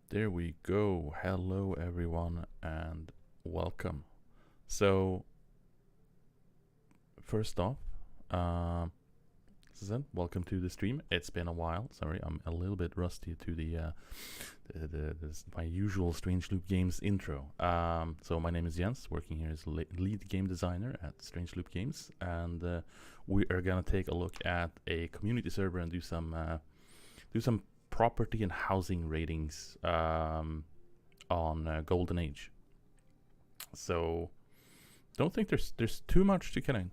There we go. Hello everyone and welcome. So first off, welcome to the stream. It's been a while. Sorry, I'm a little bit rusty to the my usual Strange Loop Games intro. So my name is Jens, working here as lead game designer at Strange Loop Games, and we are gonna take a look at a community server and do some property and housing ratings on Golden Age. So don't think there's too much to kind of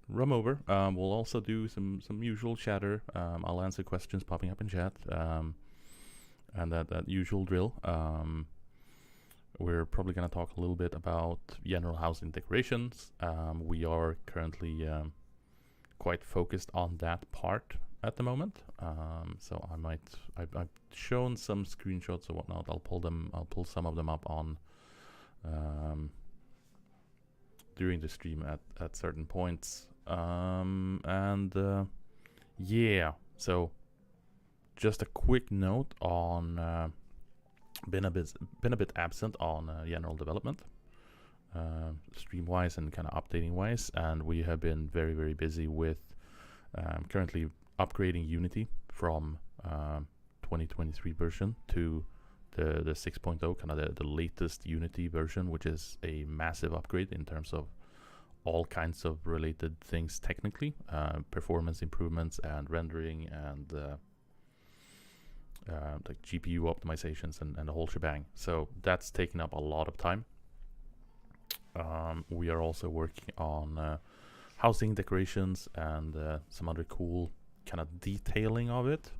rum over. We'll also do some usual chatter. I'll answer questions popping up in chat, and that usual drill. We're probably going to talk a little bit about general housing decorations. We are currently quite focused on that part at the moment. So I've shown some screenshots or whatnot. I'll pull some of them up on during the stream at certain points. Yeah, so just a quick note on been a bit absent on general development, stream wise and kind of updating wise, and we have been very busy with currently upgrading Unity from 2023 version to the 6.0, kind of the latest Unity version, which is a massive upgrade in terms of all kinds of related things technically, performance improvements and rendering and like GPU optimizations and the whole shebang. So that's taken up a lot of time. We are also working on housing decorations and some other cool kind of detailing of it.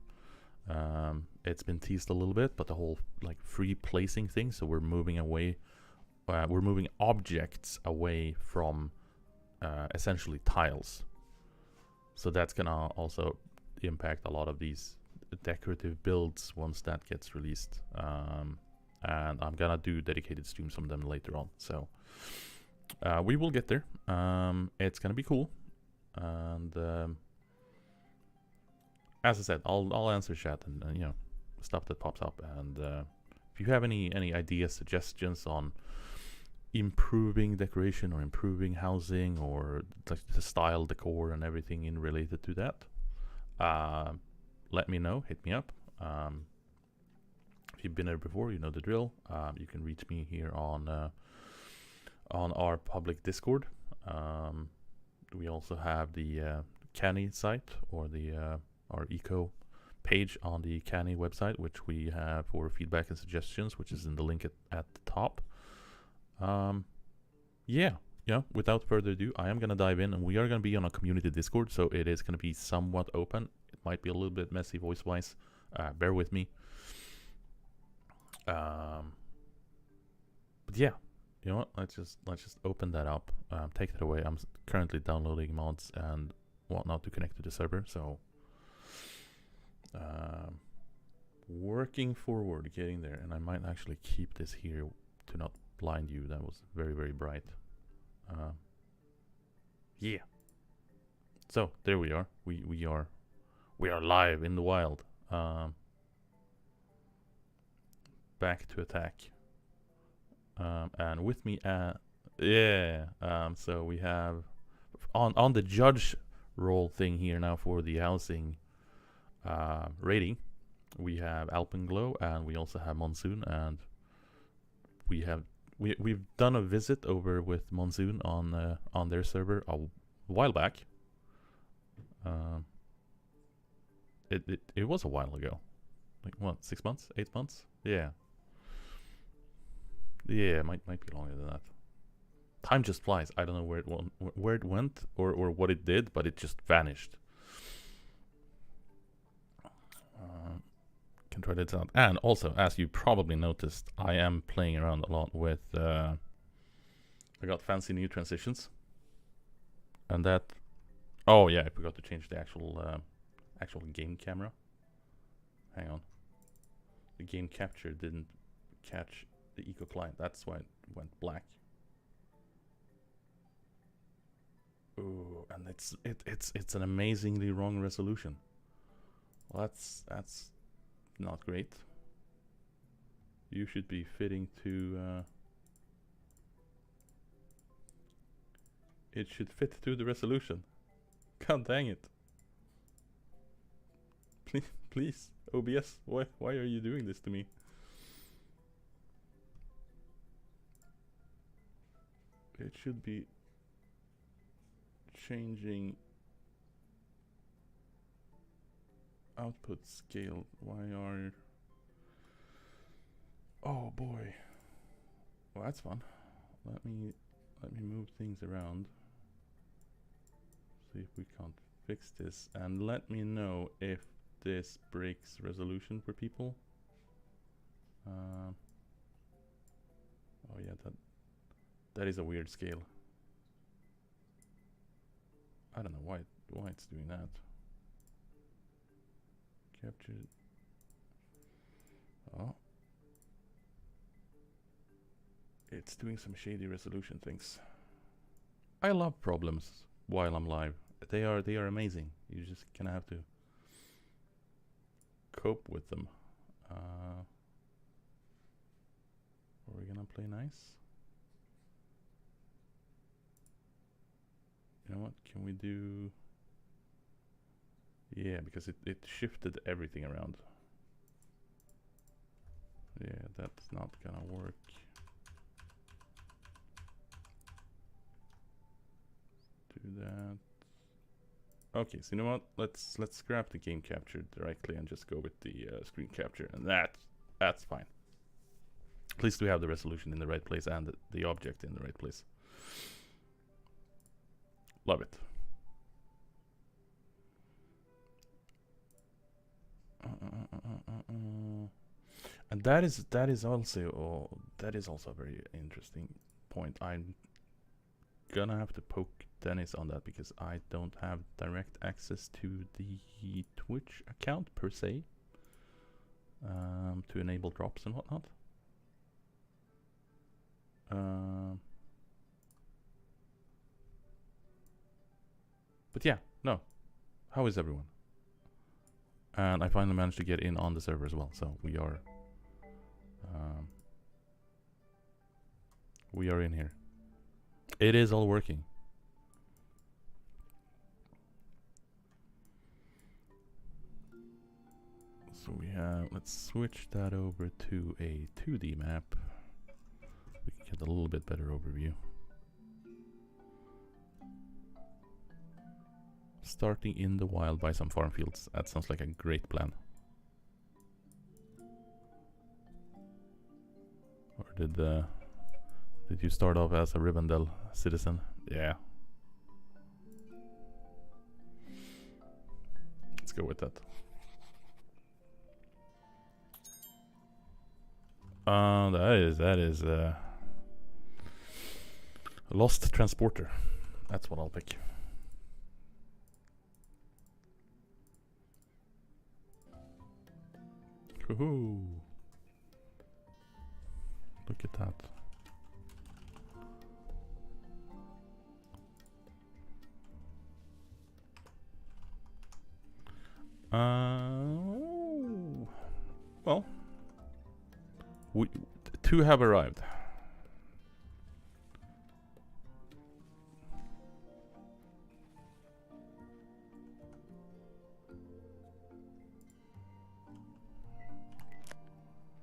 It's been teased a little bit, but the whole like free placing thing, so we're moving away, we're moving objects away from essentially tiles. So that's gonna also impact a lot of these decorative builds once that gets released, and I'm gonna do dedicated streams from them later on. So we will get there. It's gonna be cool, and as I said, I'll answer chat and you know, stuff that pops up. And if you have any ideas, suggestions on improving decoration or improving housing or like the style, decor, and everything in related to that, let me know. Hit me up. If you've been there before, you know the drill. You can reach me here on on our public Discord. We also have the Canny site, or the our eco page on the Canny website, which we have for feedback and suggestions, which is in the link at the top. Yeah, without further ado, I am going to dive in, and we are going to be on a community Discord, so it is going to be somewhat open. It might be a little bit messy voice-wise. Bear with me. But yeah, you know what? Let's just open that up. Take it away. I'm currently downloading mods and whatnot to connect to the server, so working forward, getting there. And I might actually keep this here to not blind you. That was very, very bright. Yeah. So there we are. We are live in the wild. Back to attack. And with me, so we have on the judge role thing here now for the housing rating. We have Alpenglow, and we also have Monsoon, and we've done a visit over with Monsoon on their server a while back. It was a while ago, like what, 6 months, 8 months? Yeah, might be longer than that. Time just flies. I don't know where it went or what it did, but it just vanished. Can try this out. And also, as you probably noticed, I am playing around a lot with I got fancy new transitions, and that, oh yeah, I forgot to change the actual game camera. Hang on, the game capture didn't catch the eco client. That's why it went black. Ooh, and it's an amazingly wrong resolution. Well, that's not great. You should be fitting to it should fit to the resolution. God dang it. Please, OBS, why are you doing this to me? It should be changing output scale. Why are... Oh boy. Well, that's fun. Let me move things around. See if we can't fix this, and let me know if this breaks resolution for people. Oh yeah, that is a weird scale. I don't know why it's doing that. Capture. Oh, it's doing some shady resolution things. I love problems while I'm live. They are amazing. You just kind of have to cope with them. Are we gonna play nice? You know what? Can we do... Yeah, because it shifted everything around. Yeah, that's not gonna work. Do that. Okay, so you know what? Let's scrap the game capture directly and just go with the screen capture, and that's fine. At least we have the resolution in the right place and the object in the right place. Love it. And that is also a very interesting point. I'm gonna have to poke Dennis on that, because I don't have direct access to the Twitch account per se, to enable drops and whatnot. But yeah, no. How is everyone? And I finally managed to get in on the server as well, so we are in here. It is all working. So we have, let's switch that over to a 2D map. We can get a little bit better overview. Starting in the wild by some farm fields. That sounds like a great plan. Or did you start off as a Rivendell citizen? Yeah. Let's go with that. That is Lost Transporter. That's what I'll pick. Woohoo! Look at that. Well, two have arrived.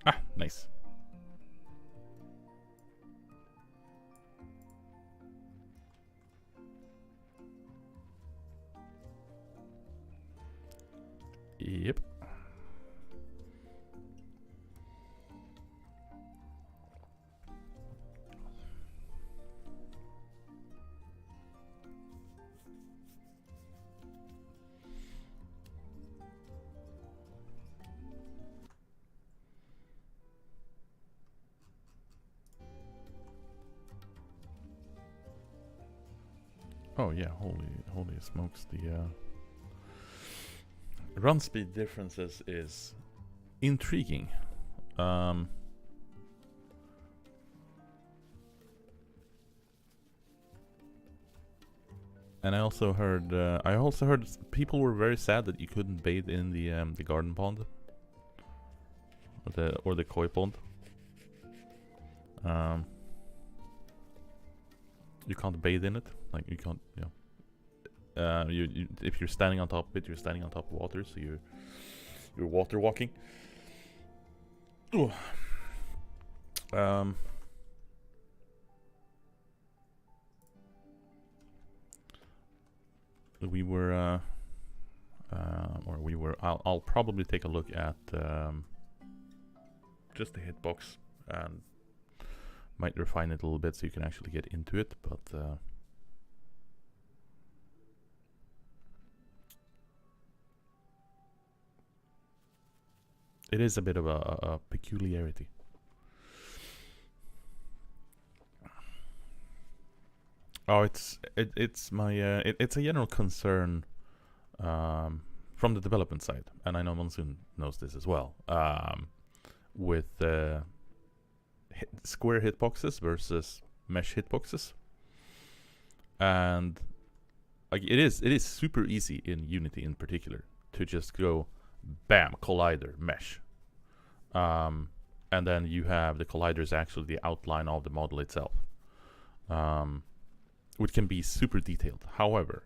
Ah, nice. Yep. Oh yeah, holy smokes, the run speed differences is intriguing. And I also heard people were very sad that you couldn't bathe in the garden pond or the koi pond. You can't bathe in it, like you can't, you know. You if you're standing on top of it, you're standing on top of water, so you're water walking. Ooh. I'll probably take a look at just the hitbox and might refine it a little bit so you can actually get into it, but it is a bit of a peculiarity. Oh, it's a general concern from the development side, and I know Monsoon knows this as well. With square hitboxes versus mesh hitboxes, and like it is super easy in Unity in particular to just go bam, collider, mesh, and then you have the collider is actually the outline of the model itself, which can be super detailed. However,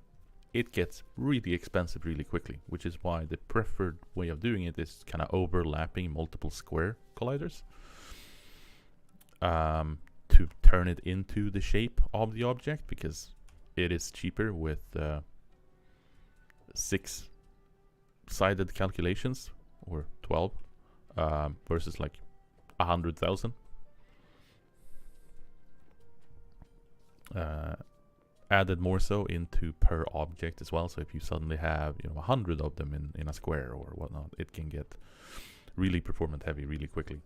it gets really expensive really quickly, which is why the preferred way of doing it is kind of overlapping multiple square colliders to turn it into the shape of the object, because it is cheaper with 6-sided calculations or 12 versus like 100,000. Added more so into per object as well. So if you suddenly have 100 of them in a square or whatnot, it can get really performance heavy really quickly.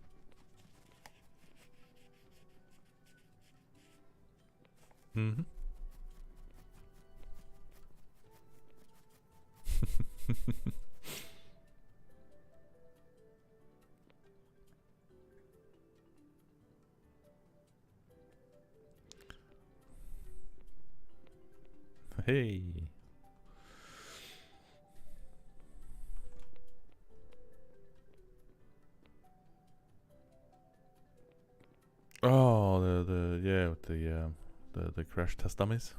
Mm-hmm. Hey. Oh, the crash test dummies.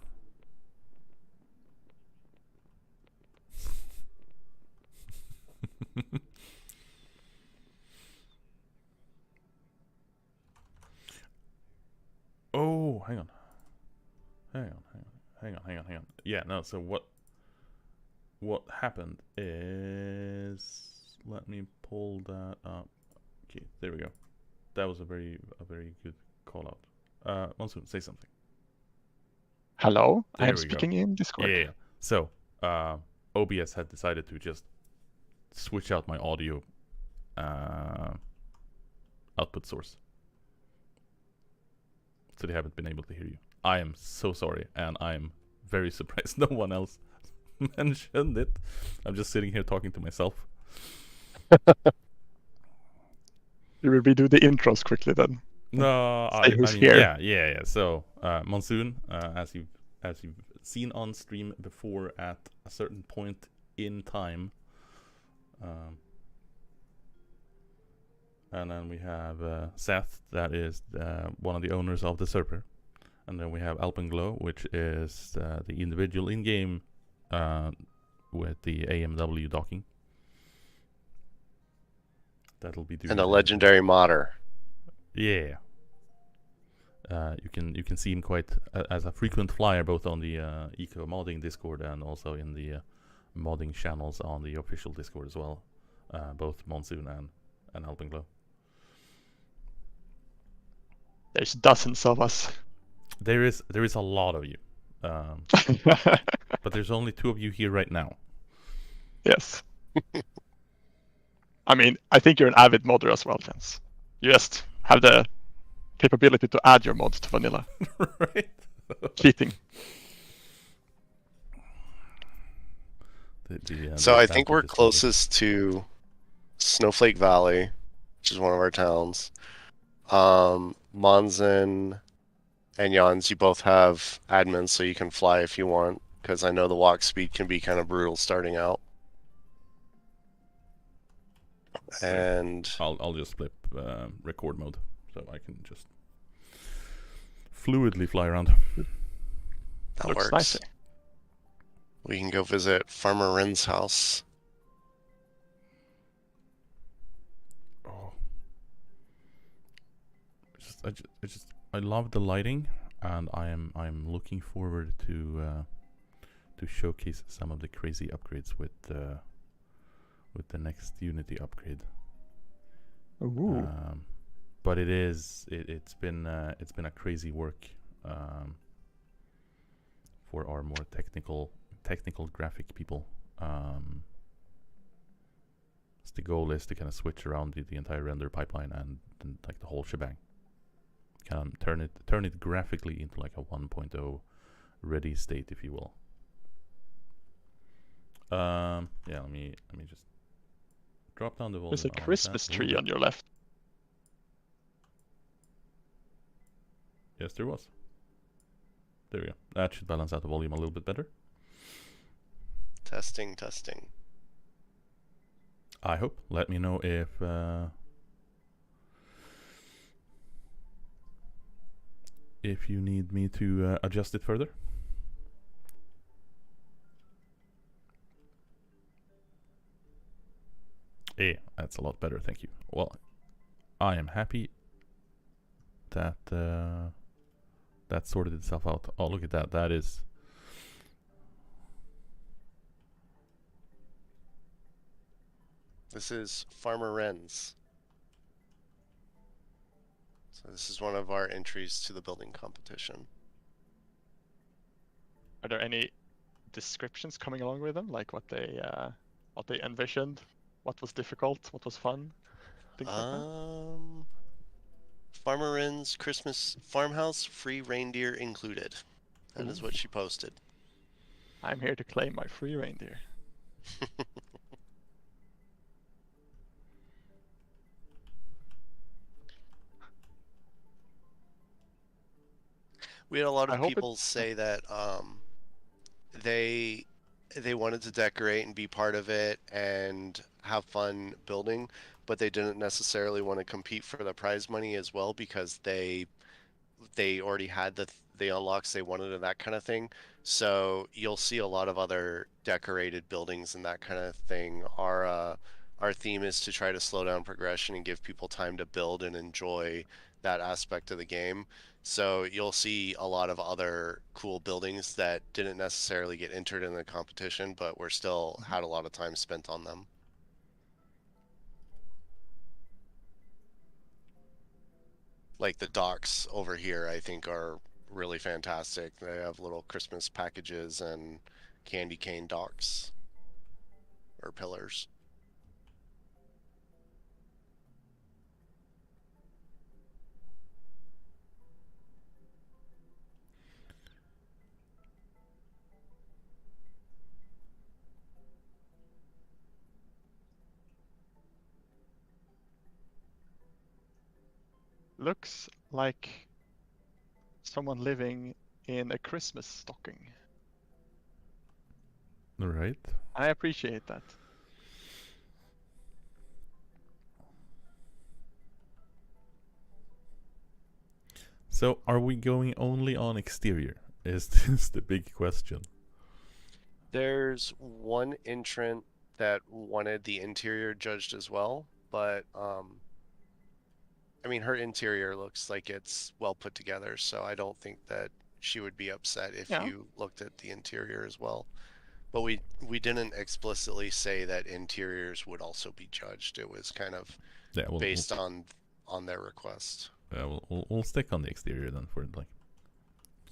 Oh, hang on. Yeah, no, so what what happened is, let me pull that up. Okay, there we go. That was a very good call out. Monsoon, say something. Hello, I There am we go. speaking in Discord. Yeah. So, OBS had decided to just switch out my audio output source, so they haven't been able to hear you. I am so sorry, and I'm very surprised no one else mentioned it. I'm just sitting here talking to myself. We will redo the intros quickly then. No, Say I who's mean, here. yeah. So, Monsoon, as you've seen on stream before, at a certain point in time, and then we have Seth, that is one of the owners of the server, and then we have Alpenglow, which is the individual in-game with the AMW docking. That'll be doing. And a legendary modder. Yeah. You can see him quite as a frequent flyer, both on the Eco Modding Discord and also in the modding channels on the official Discord as well. Both Monsoon and Alpenglow. There's dozens of us. There is a lot of you, but there's only 2 of you here right now. Yes. I mean, I think you're an avid modder as well, Jens. You just have the capability to add your mods to vanilla. Right? Cheating. So I think we're closest to Snowflake Valley, which is one of our towns. Monzen and Jans, you both have admins, so you can fly if you want, because I know the walk speed can be kind of brutal starting out. And I'll just flip record mode, so I can just fluidly fly around. that Looks works. nice. We can go visit Farmer Ren's house. Oh, I love the lighting, and I'm looking forward to showcase some of the crazy upgrades with the next Unity upgrade. Ooh. But it's been a crazy work for our more technical graphic people. So the goal is to kind of switch around the entire render pipeline and like the whole shebang. Kind of turn it graphically into like a 1.0 ready state, if you will. Yeah, let me just drop down the volume. There's a Christmas tree on your left. Yes, there was. There we go. That should balance out the volume a little bit better. Testing. I hope. Let me know if you need me to adjust it further. Yeah, that's a lot better, thank you. Well, I am happy that that sorted itself out. Oh, look at that. That is... This is Farmer Ren's. So this is one of our entries to the building competition. Are there any descriptions coming along with them, like what they envisioned, what was difficult, what was fun, things like that? Farmer Ren's Christmas farmhouse, free reindeer included. That is what she posted. I'm here to claim my free reindeer. We had a lot of people say that they wanted to decorate and be part of it and have fun building, but they didn't necessarily want to compete for the prize money as well, because they already had the unlocks they wanted and that kind of thing. So you'll see a lot of other decorated buildings and that kind of thing are our theme is to try to slow down progression and give people time to build and enjoy that aspect of the game. So you'll see a lot of other cool buildings that didn't necessarily get entered in the competition, but were still had a lot of time spent on them. Like the docks over here, I think are really fantastic. They have little Christmas packages and candy cane docks or pillars. Looks like someone living in a Christmas stocking. Right. I appreciate that. So, are we going only on exterior? Is this the big question? There's one entrant that wanted the interior judged as well, but I mean, her interior looks like it's well put together, so I don't think that she would be upset if Yeah. you looked at the interior as well. But we didn't explicitly say that interiors would also be judged. It was kind of Yeah, based on their request. we'll stick on the exterior then for like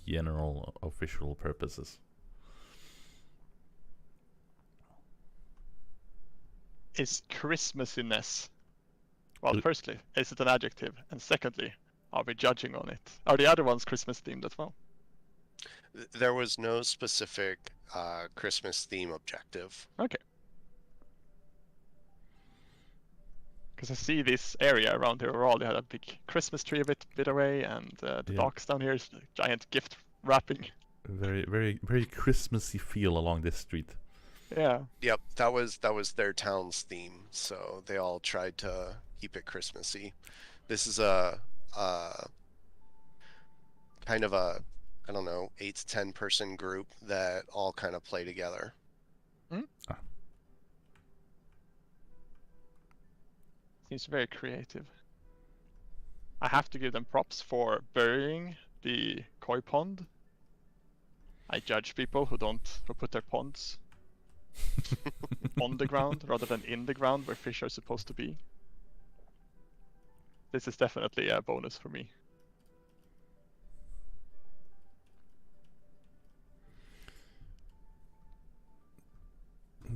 general official purposes. Is Christmassiness? Well, Uh, firstly, is it an adjective? And secondly, are we judging on it? Are the other ones Christmas themed as well? There was no specific Christmas theme objective. Okay. Because I see this area around here overall. They had a big Christmas tree a bit away, and the Yeah. docks down here is giant gift wrapping. Very, very, very Christmassy feel along this street. Yeah. Yep, that was their town's theme, so they all tried to keep it Christmassy. This is a kind of a, I don't know, 8 to 10 person group that all kind of play together. Seems very creative. I have to give them props for burying the koi pond. I judge people who put their ponds on the ground rather than in the ground where fish are supposed to be. This is definitely a bonus for me.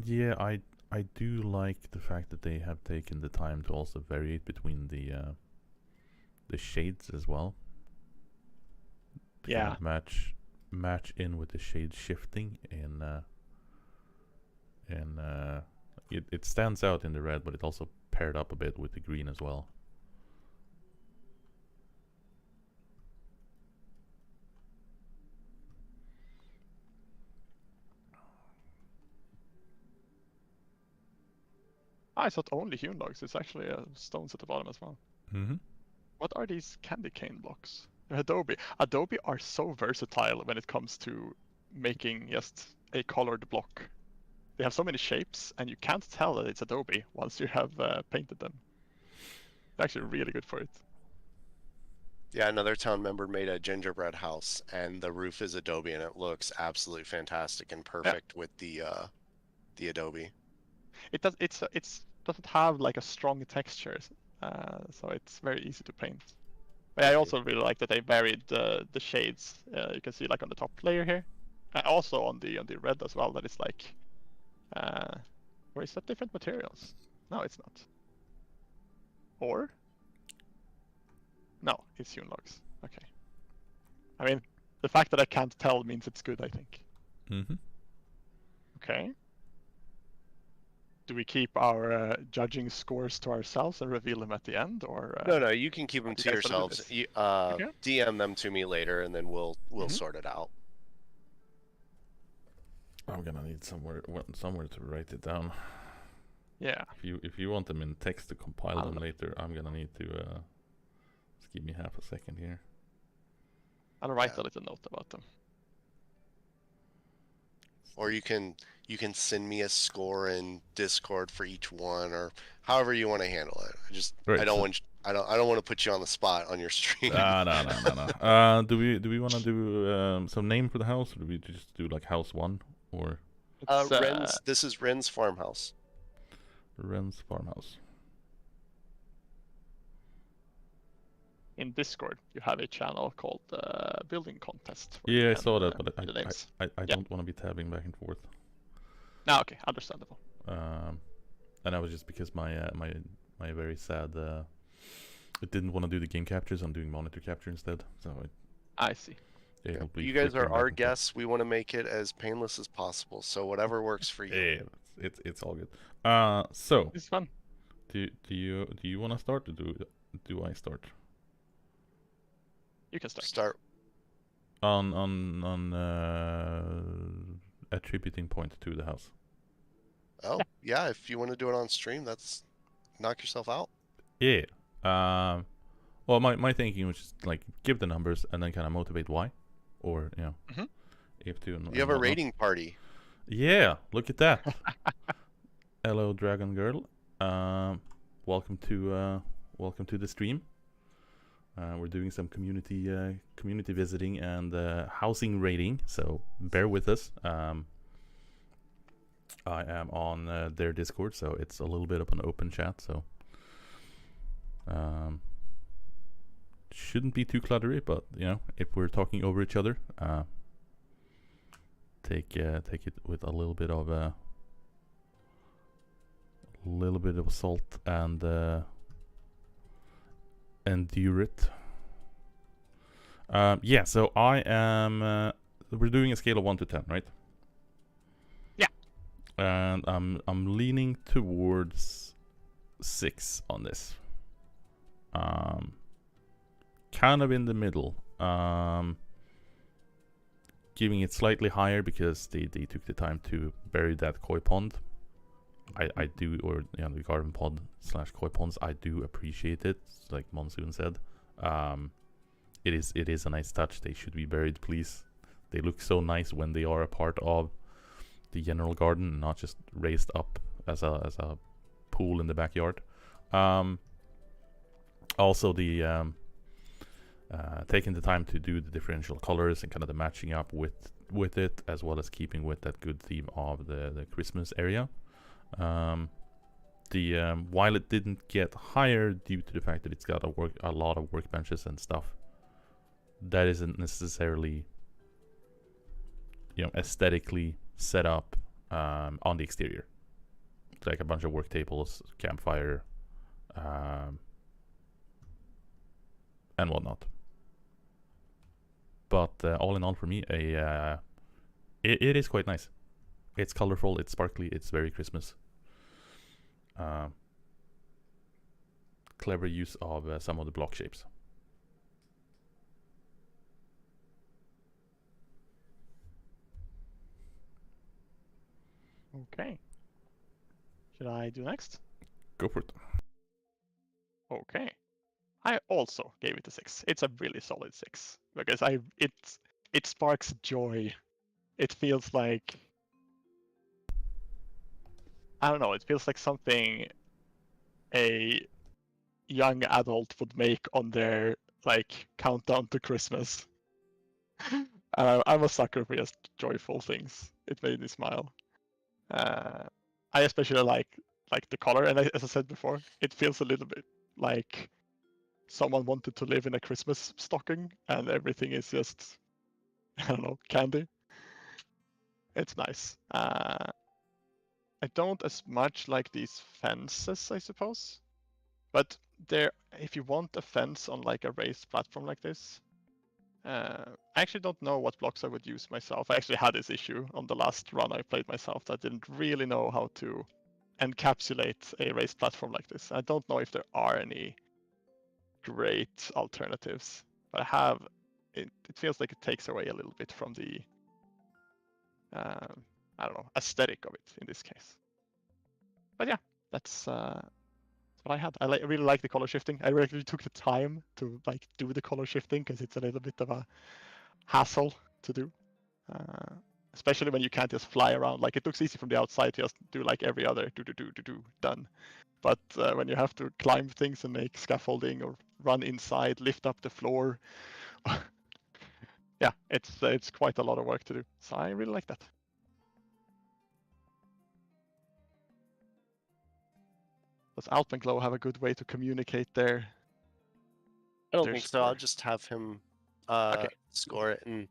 Yeah, I do like the fact that they have taken the time to also vary it between the shades as well. To kind Yeah. of match in with the shade shifting in it stands out in the red, but it also paired up a bit with the green as well. It's not only hewn logs, it's actually stones at the bottom as well. Mm-hmm. What are these candy cane blocks? They're Adobe. Adobe are so versatile when it comes to making just a colored block. They have so many shapes, and you can't tell that it's Adobe once you have painted them. They're actually really good for it. Yeah, another town member made a gingerbread house, and the roof is Adobe, and it looks absolutely fantastic and perfect with the Adobe. It doesn't have like a strong texture, so it's very easy to paint. But I also really like that they varied the shades. You can see like on the top layer here, also on the red as well. That it's like, or is that different materials? No, it's not. Or no, it's hewn logs. Okay. I mean, the fact that I can't tell means it's good, I think. Mm-hmm. Okay. Do we keep our judging scores to ourselves and reveal them at the end, or? No, you can keep them do to you guys wanna do yourselves. this? You, Okay. DM them to me later, and then we'll Mhm. sort it out. I'm gonna need somewhere to write it down. Yeah. If you want them in text to compile I'll them look. later, I'm gonna need to just give me half a second here. I'll write Yeah. a little note about them. or you can send me a score in Discord for each one, or however you want to handle it. Right. I don't want to put you on the spot on your stream. No. Do we want to do some name for the house, or do we just do like house one or It's, This is Ren's farmhouse. Ren's farmhouse? in Discord, you have a channel called Building Contest. Yeah, I saw that, but the names. I don't want to be tabbing back and forth. No, okay, understandable. And that was just because my very sad it didn't want to do the game captures. I'm doing monitor capture instead. So I see. yeah. You guys are our guests. We want to make it as painless as possible. So whatever works for you. Yeah, it's all good. So It's fun. do you want to start, or do I start? You can start. Start. On attributing point to the house. Oh yeah, if you want to do it on stream, that's knock yourself out. Yeah. Well, my thinking was just like give the numbers and then kind of motivate why, or if to. You have a rating party. Yeah, look at that. Hello, Dragon Girl. Welcome to the stream. We're doing some community visiting and housing rating, so bear with us. I am on their Discord, so it's a little bit of an open chat, so shouldn't be too cluttery, but if we're talking over each other, take it with a little bit of salt and endure it. Yeah, so I am we're doing a scale of 1 to 10, right? Yeah. And I'm leaning towards 6 on this. Kind of in the middle. Giving it slightly higher because they took the time to bury that koi pond. I do, or the garden pod / koi ponds, I do appreciate it. Like Monsoon said, it is a nice touch. They should be buried, please. They look so nice when they are a part of the general garden, and not just raised up as a pool in the backyard. Also, the taking the time to do the differential colors and kind of the matching up with it, as well as keeping with that good theme of the Christmas area. While it didn't get higher due to the fact that it's got a lot of workbenches and stuff, that isn't necessarily aesthetically set up on the exterior. It's like a bunch of work tables, campfire, and whatnot. But all in all, for me, it is quite nice. It's colorful, it's sparkly, it's very Christmas. Clever use of some of the block shapes. Okay. Should I do next? Go for it. Okay. I also gave it a 6. It's a really solid 6 because it sparks joy. It feels like, I don't know, it feels like something a young adult would make on their countdown to Christmas. And I'm a sucker for just joyful things. It made me smile. I especially like the color, and as I said before, it feels a little bit like someone wanted to live in a Christmas stocking, and everything is just, I don't know, candy. It's nice. I don't as much like these fences, I suppose. But if you want a fence on a raised platform like this, I actually don't know what blocks I would use myself. I actually had this issue on the last run I played myself, that I didn't really know how to encapsulate a raised platform like this. I don't know if there are any great alternatives, but it feels like it takes away a little bit from the I don't know, aesthetic of it in this case. But yeah, that's what I had. I really like the color shifting. I really took the time to do the color shifting because it's a little bit of a hassle to do. especially when you can't just fly around. Like it looks easy from the outside to just do like every other done. But when you have to climb things and make scaffolding or run inside, lift up the floor, yeah, it's quite a lot of work to do. So I really like that. Does Alpenglow have a good way to communicate there? I don't Their think so. I'll score. just have him Okay. score it, and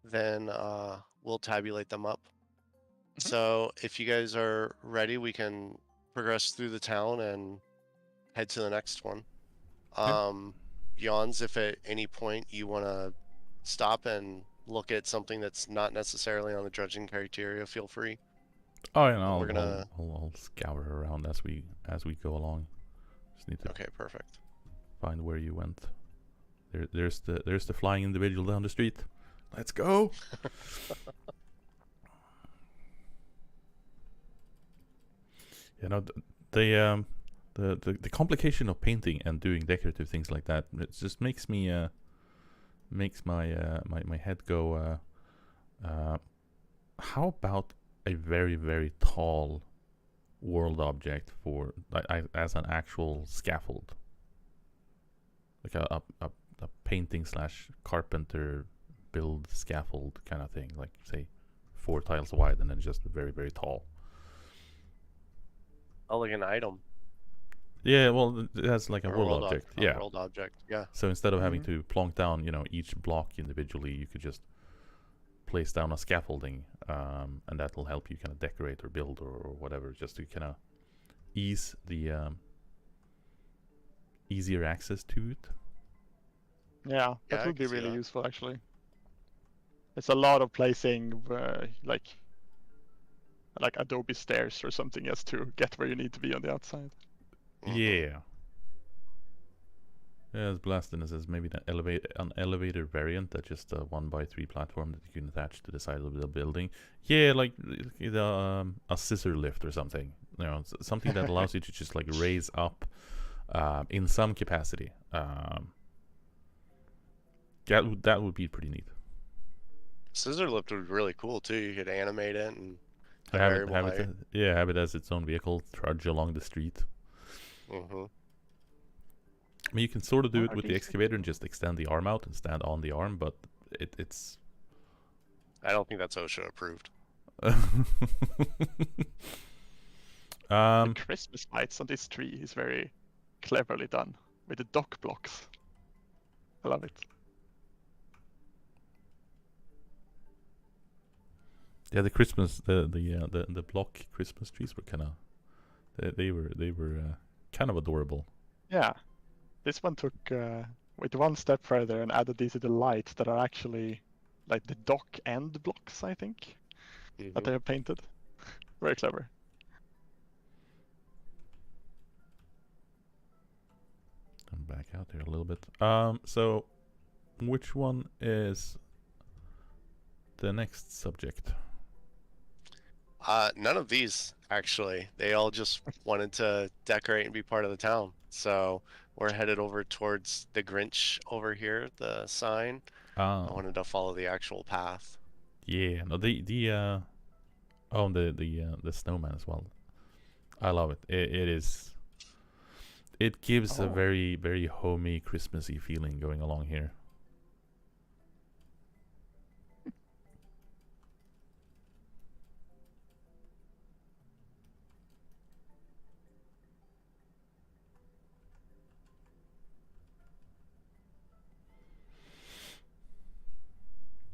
then we'll tabulate them up. Mhm. So if you guys are ready, we can progress through the town and head to the next one. Yawns, if at any point you want to stop and look at something that's not necessarily on the dredging criteria, feel free. Oh, and We're gonna. I'll scour around as we go along. Just need to Okay, perfect. find where you went. There's the flying individual down the street. Let's go. You know, the complication of painting and doing decorative things like that, it just makes me makes my my head go. How about a very tall world object for as an actual scaffold, like a painting / carpenter build scaffold kind of thing, like say 4 tiles wide and then just very tall. Oh, like an item. Yeah, well, it has like a Or world object. Yeah. world object. Yeah. So instead of having to plonk down, each block individually, you could just place down a scaffolding, and that will help you kind of decorate or build or whatever, just to kind of ease the easier access to it. Yeah, Yeah, that I would be can see really that. useful actually. It's a lot of placing like Adobe stairs or something just to get where you need to be on the outside. Mhm. Yeah. Yeah, as Blastin says, maybe an elevator variant that's just a 1x3 platform that you can attach to the side of the building. Yeah, like a scissor lift or something. Something that allows you to just like raise up in some capacity. That would be pretty neat. Scissor lift would be really cool too. You could animate it and Have it, variable height. have it as its own vehicle, trudge along the street. Mm-hmm. I mean, you can sort of do Oh, it with the excavator and just extend the arm out and stand on the arm, but it's. I don't think that's OSHA approved. The Christmas lights on this tree is very cleverly done with the dock blocks. I love it. Yeah, the Christmas, the block Christmas trees were kind of, they were kind of adorable. Yeah, this one took with one step further and added these little lights that are actually like the dock end blocks, I think, that they have painted. Very clever. I'm back out there a little bit. So which one is the next subject? None of these actually. They all just wanted to decorate and be part of the town. So we're headed over towards the Grinch over here, the sign. I wanted to follow the actual path. Yeah, no, the snowman as well. I love it. It gives a very homey, Christmassy feeling going along here.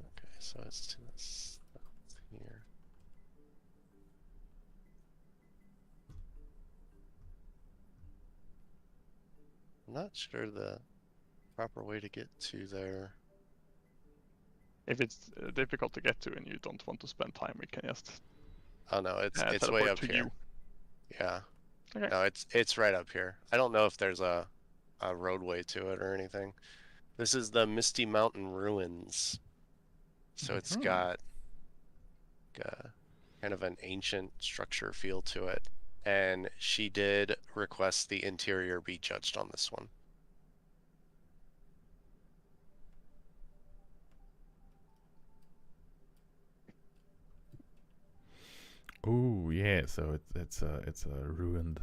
Okay, so it's to this here. I'm not sure the proper way to get to there. If it's difficult to get to and you don't want to spend time, we can just. Oh no, it's way up here. Yeah. Okay. No, it's right up here. I don't know if there's a roadway to it or anything. This is the Misty Mountain ruins. So it's got kind of an ancient structure feel to it. And she did request the interior be judged on this one. Yeah, so it's a ruined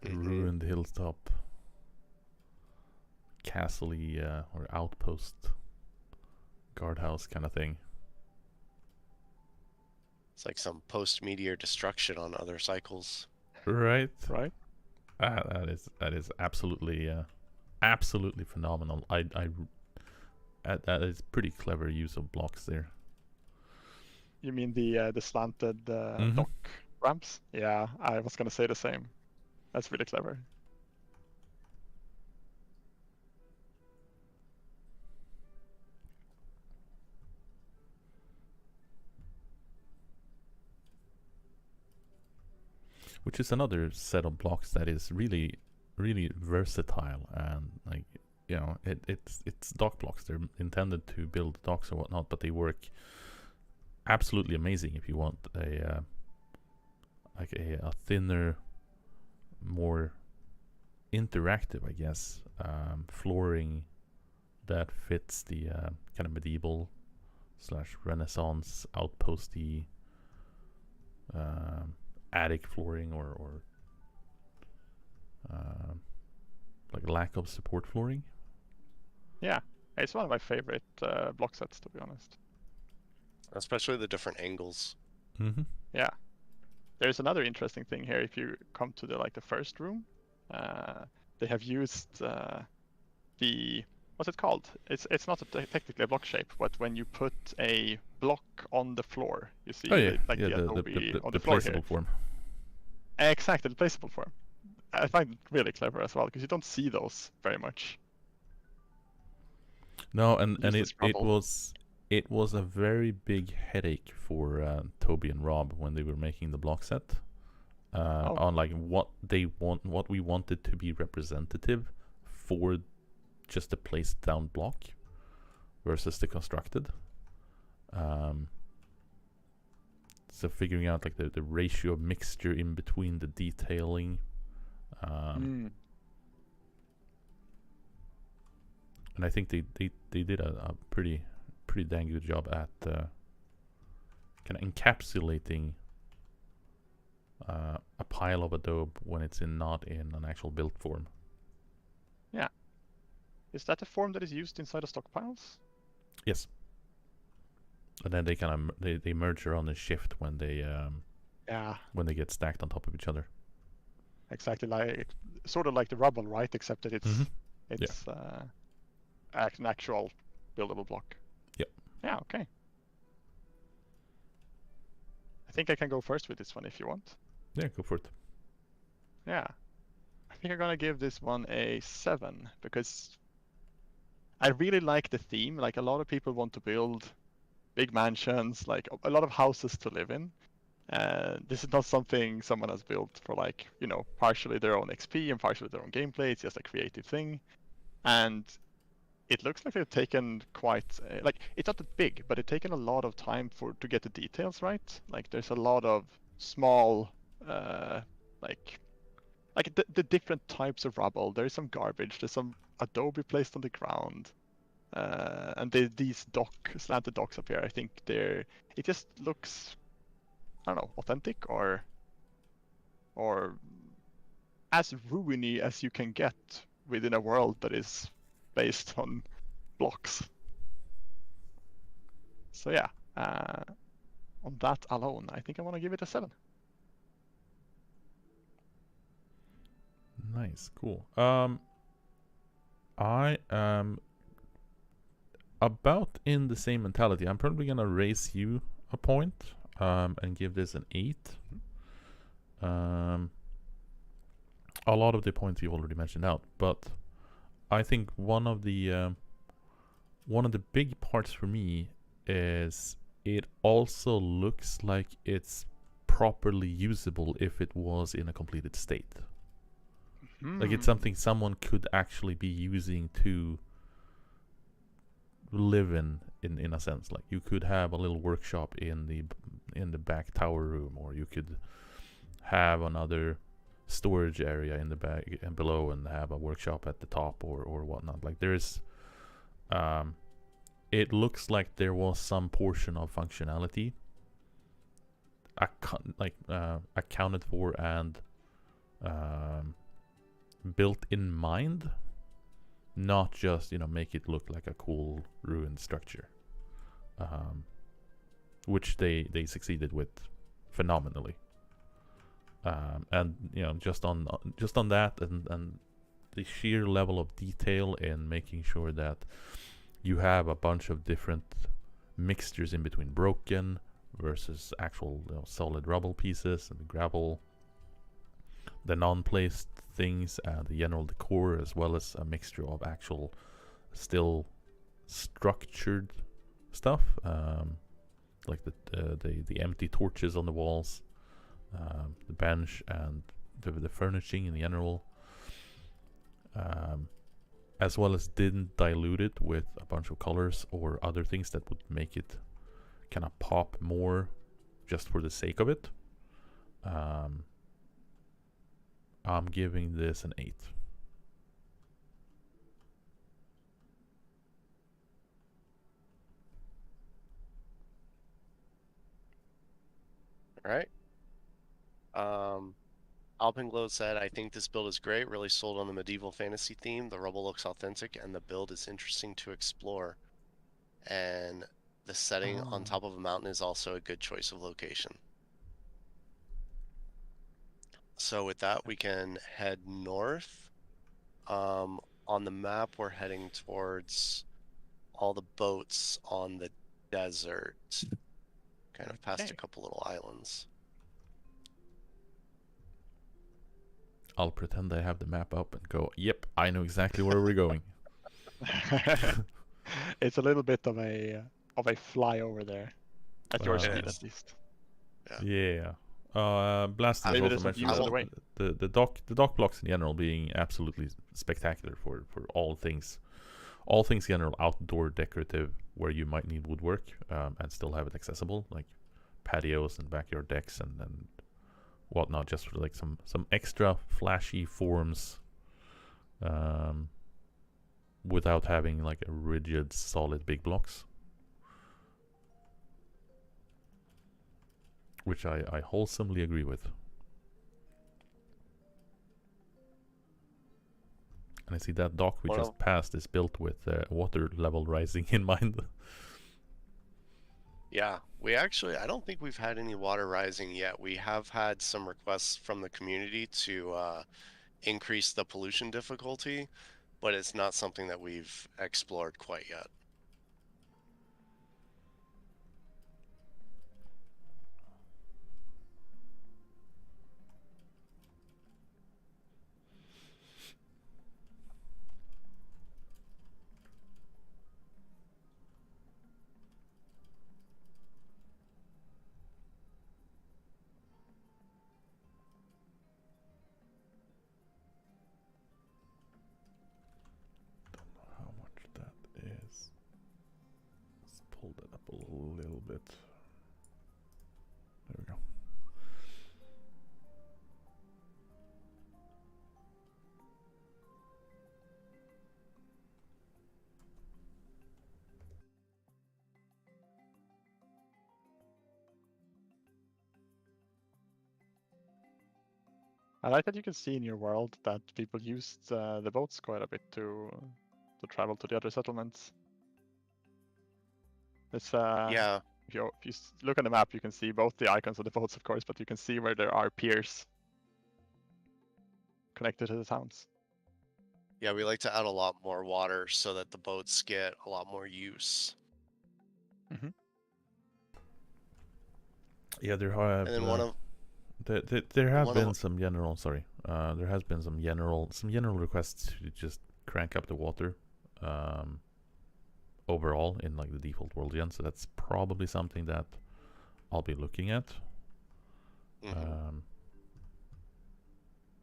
Mhm. hilltop castle-y or outpost guardhouse kind of thing. It's like some post-meteor destruction on other cycles. Right. Right? That is absolutely phenomenal. That is pretty clever use of blocks there. You mean the slanted Mhm. dock ramps? Yeah, I was gonna say the same. That's really clever. Which is another set of blocks that is really versatile, and like, you know, it's dock blocks. They're intended to build docks or whatnot, but they work absolutely amazing if you want a a thinner, more interactive, I guess, flooring that fits the kind of medieval slash Renaissance outposty attic flooring, or like lack of support flooring. Yeah, it's one of my favorite block sets, to be honest. Especially the different angles. Mm-hmm. Yeah. There's another interesting thing here. If you come to the first room, they have used the what's it called? It's not technically a block shape, but when you put a block on the floor, you see Oh yeah, like yeah, the adobe on the the floor here. placeable form. Exactly, the placeable form. I find it really clever as well because you don't see those very much. No, and Useless rubble. it was a very big headache for Toby and Rob when they were making the block set, Oh, on like what we wanted to be representative for just the placed down block versus the constructed. So figuring out like the ratio of mixture in between the detailing, and I think they did a pretty dang good job at kind of encapsulating a pile of adobe when it's not in an actual built form. yeah. Is that a form that is used inside of stockpiles? Yes. And then they kind of they merge around and shift when they Yeah, get stacked on top of each other. exactly. Like sort of like the rubble, right? Except that Mm-hmm. it's an actual buildable block. Yep. Yeah. Okay. I think I can go first with this one if you want. Yeah, go for it. Yeah. I think I'm gonna give this one a 7 because I really like the theme. Like a lot of people want to build big mansions, like a lot of houses to live in. This is not something someone has built for like, partially their own XP and partially their own gameplay. It's just a creative thing. And it looks like they've taken quite like it's not that big, but it's taken a lot of time to get the details right. Like there's a lot of small like the different types of rubble. There's some garbage. There's some adobe placed on the ground. And these slanted docks up here, I think it just looks, I don't know, authentic or as ruiny as you can get within a world that is based on blocks. So yeah, on that alone, I think I want to give it a 7. Nice, cool. I am about in the same mentality. I'm probably gonna raise you a point, and give this an 8. A lot of the points you've already mentioned out, but I think one of the big parts for me is it also looks like it's properly usable if it was in a completed state. Like it's something someone could actually be using to live in a sense. Like you could have a little workshop in the back tower room, or you could have another storage area in the back and below, and have a workshop at the top, or whatnot. Like there's it looks like there was some portion of functionality accounted for and built in mind, not just make it look like a cool ruined structure, which they succeeded with phenomenally. And just on that and the sheer level of detail in making sure that you have a bunch of different mixtures in between broken versus actual solid rubble pieces and gravel, the non-placed things and the general decor, as well as a mixture of actual still structured stuff, like the empty torches on the walls, the bench, and the furnishing in general, as well as didn't dilute it with a bunch of colors or other things that would make it kind of pop more just for the sake of it. I'm giving this an 8. All right. Alpenglow said, I think this build is great, really sold on the medieval fantasy theme. The rubble looks authentic and the build is interesting to explore. And the setting on top of a mountain is also a good choice of location. So with that, we can head north. On the map, we're heading towards all the boats on the desert. Kind of past a couple little islands. I'll pretend I have the map up and go, yep, I know exactly where we're going. It's a little bit of a flyover there, at your speed at least. Yeah. Blasting Maybe also there's some mentioned views of the way. the dock blocks in general being absolutely spectacular for all things general outdoor decorative where you might need woodwork and still have it accessible, like patios and backyard decks and whatnot, just for like some extra flashy forms without having like a rigid solid big blocks, which I wholesomely agree with. And I see that dock we just passed is built with water level rising in mind. Yeah, I don't think we've had any water rising yet. We have had some requests from the community to increase the pollution difficulty, but it's not something that we've explored quite yet. That up a little bit. There we go. I like that you can see in your world that people used the boats quite a bit to travel to the other settlements. It's yeah. If you look on the map, you can see both the icons of the boats, of course, but you can see where there are piers connected to the towns. Yeah, we like to add a lot more water so that the boats get a lot more use. Mm-hmm. Yeah, there have. And then there have been some general. Sorry, there has been some general requests to just crank up the water. Overall in like the default world again, so that's probably something that I'll be looking at. Mm-hmm.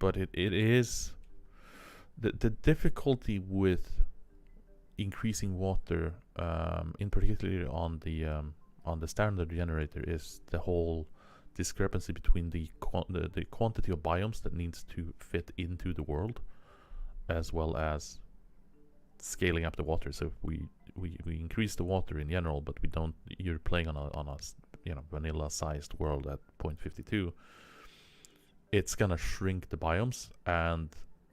But it is the difficulty with increasing water, in particular on the standard generator, is the whole discrepancy between the quantity of biomes that needs to fit into the world, as well as scaling up the water. So if we increase the water in general, but we don't. You're playing on a vanilla-sized world at 0.52, it's gonna shrink the biomes, and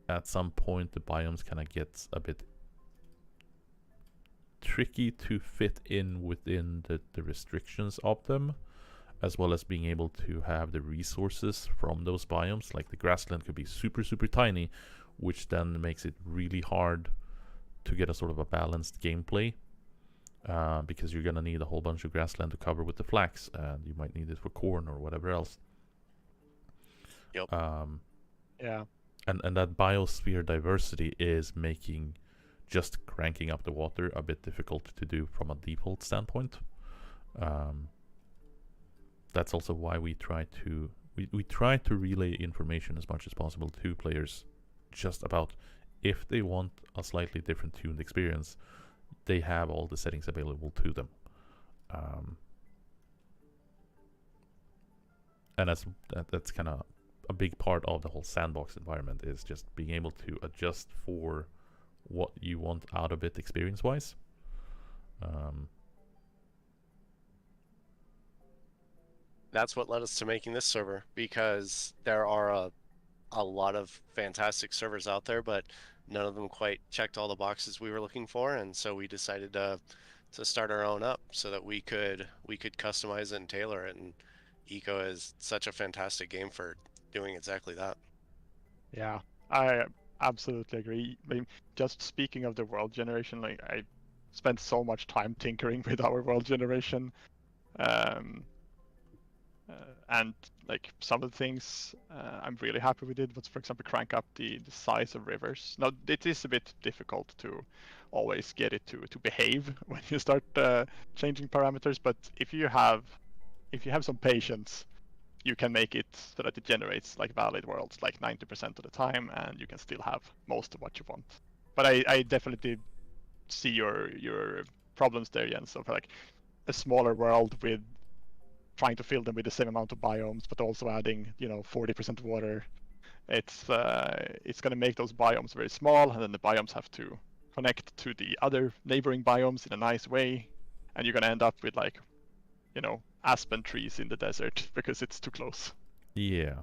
at some point the biomes kind of gets a bit tricky to fit in within the restrictions of them, as well as being able to have the resources from those biomes. Like the grassland could be super, super tiny, which then makes it really hard to get a sort of a balanced gameplay, because you're gonna need a whole bunch of grassland to cover with the flax, and you might need it for corn or whatever else. Yep. Yeah. And that biosphere diversity is making just cranking up the water a bit difficult to do from a default standpoint. That's also why we try to relay information as much as possible to players, just about if they want a slightly different tuned experience, they have all the settings available to them. And that's kind of a big part of the whole sandbox environment, is just being able to adjust for what you want out of it experience-wise. That's what led us to making this server, because there are a lot of fantastic servers out there, but none of them quite checked all the boxes we were looking for, and so we decided to start our own up so that we could customize it and tailor it. And Eco is such a fantastic game for doing exactly that. Yeah, I absolutely agree. I mean, just speaking of the world generation, like I spent so much time tinkering with our world generation, and like some of the things I'm really happy we did was, for example, crank up the size of rivers. Now it is a bit difficult to always get it to behave when you start changing parameters, but if you have some patience, you can make it so that it generates like valid worlds like 90% of the time, and you can still have most of what you want. But I definitely see your problems there, Jens, of like a smaller world with trying to fill them with the same amount of biomes, but also adding 40% water. It's going to make those biomes very small, and then the biomes have to connect to the other neighboring biomes in a nice way, and you're going to end up with like aspen trees in the desert because it's too close. Yeah.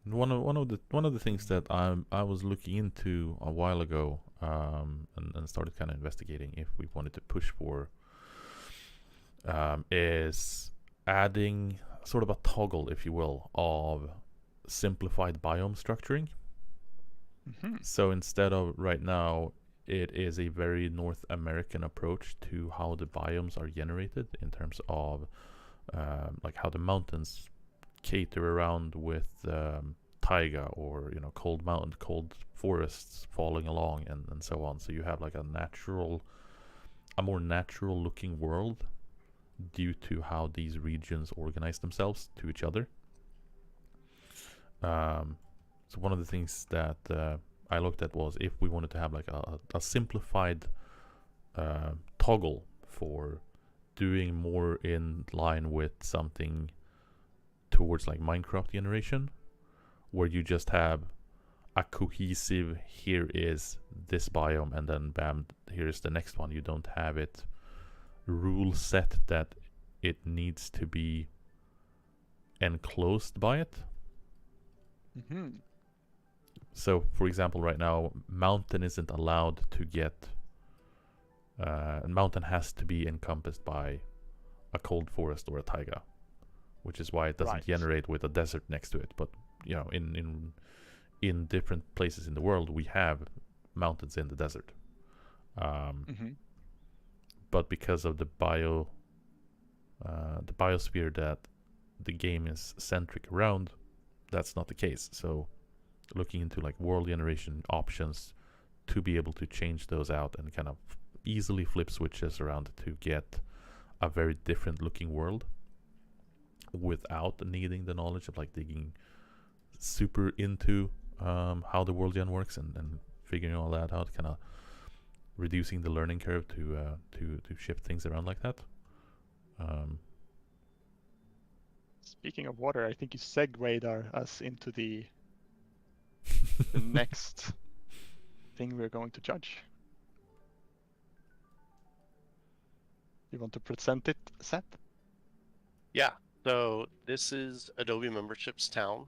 One of the things that I was looking into a while ago, and started kind of investigating if we wanted to push for, is adding sort of a toggle, if you will, of simplified biome structuring. Mm-hmm. So instead of right now, it is a very North American approach to how the biomes are generated, in terms of like how the mountains cater around with taiga, or cold forests falling along, and so on. So you have like a more natural looking world due to how these regions organize themselves to each other. So one of the things that I looked at was if we wanted to have like a simplified toggle for doing more in line with something towards like Minecraft generation, where you just have a cohesive, here is this biome, and then bam, here's the next one. You don't have it rule set that it needs to be enclosed by it. Mm-hmm. So, for example, right now, mountain isn't allowed to get... mountain has to be encompassed by a cold forest or a taiga, which is why it doesn't generate with a desert next to it. But, in different places in the world, we have mountains in the desert. But because of the biosphere that the game is centric around, that's not the case. So looking into like world generation options to be able to change those out and kind of easily flip switches around to get a very different looking world without needing the knowledge of like digging super into how the world gen works and figuring all that out, kind of reducing the learning curve to shift things around like that. Speaking of water, I think you segued us into the next thing we're going to judge. You want to present it, Seth? Yeah, so this is Adobe Memberships Town.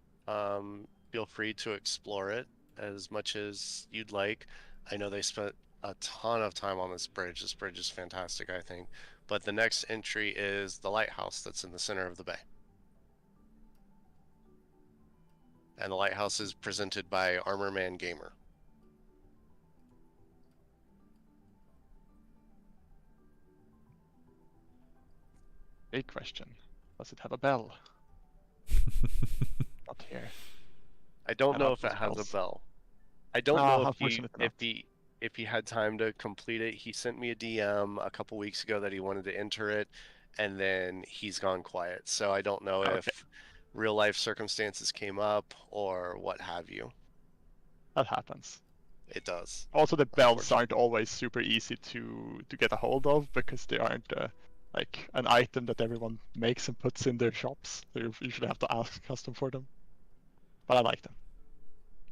Feel free to explore it as much as you'd like. I know they spent a ton of time on this bridge. This bridge is fantastic, I think. But the next entry is the lighthouse that's in the center of the bay. And the lighthouse is presented by Farmer Ren Gamer. Big question. Does it have a bell? Not here. I don't I know love if it those has a bells. bell. I don't Ah, know if unfortunately he had time to complete it. He sent me a DM a couple weeks ago that he wanted to enter it, and then he's gone quiet. So I don't know not. Okay, if real life circumstances came up or what have you. that happens. It does, Also, the bells aren't unfortunately. always super easy to get a hold of because they aren't like an item that everyone makes and puts in their shops. So you usually have to ask custom for them. But I like them.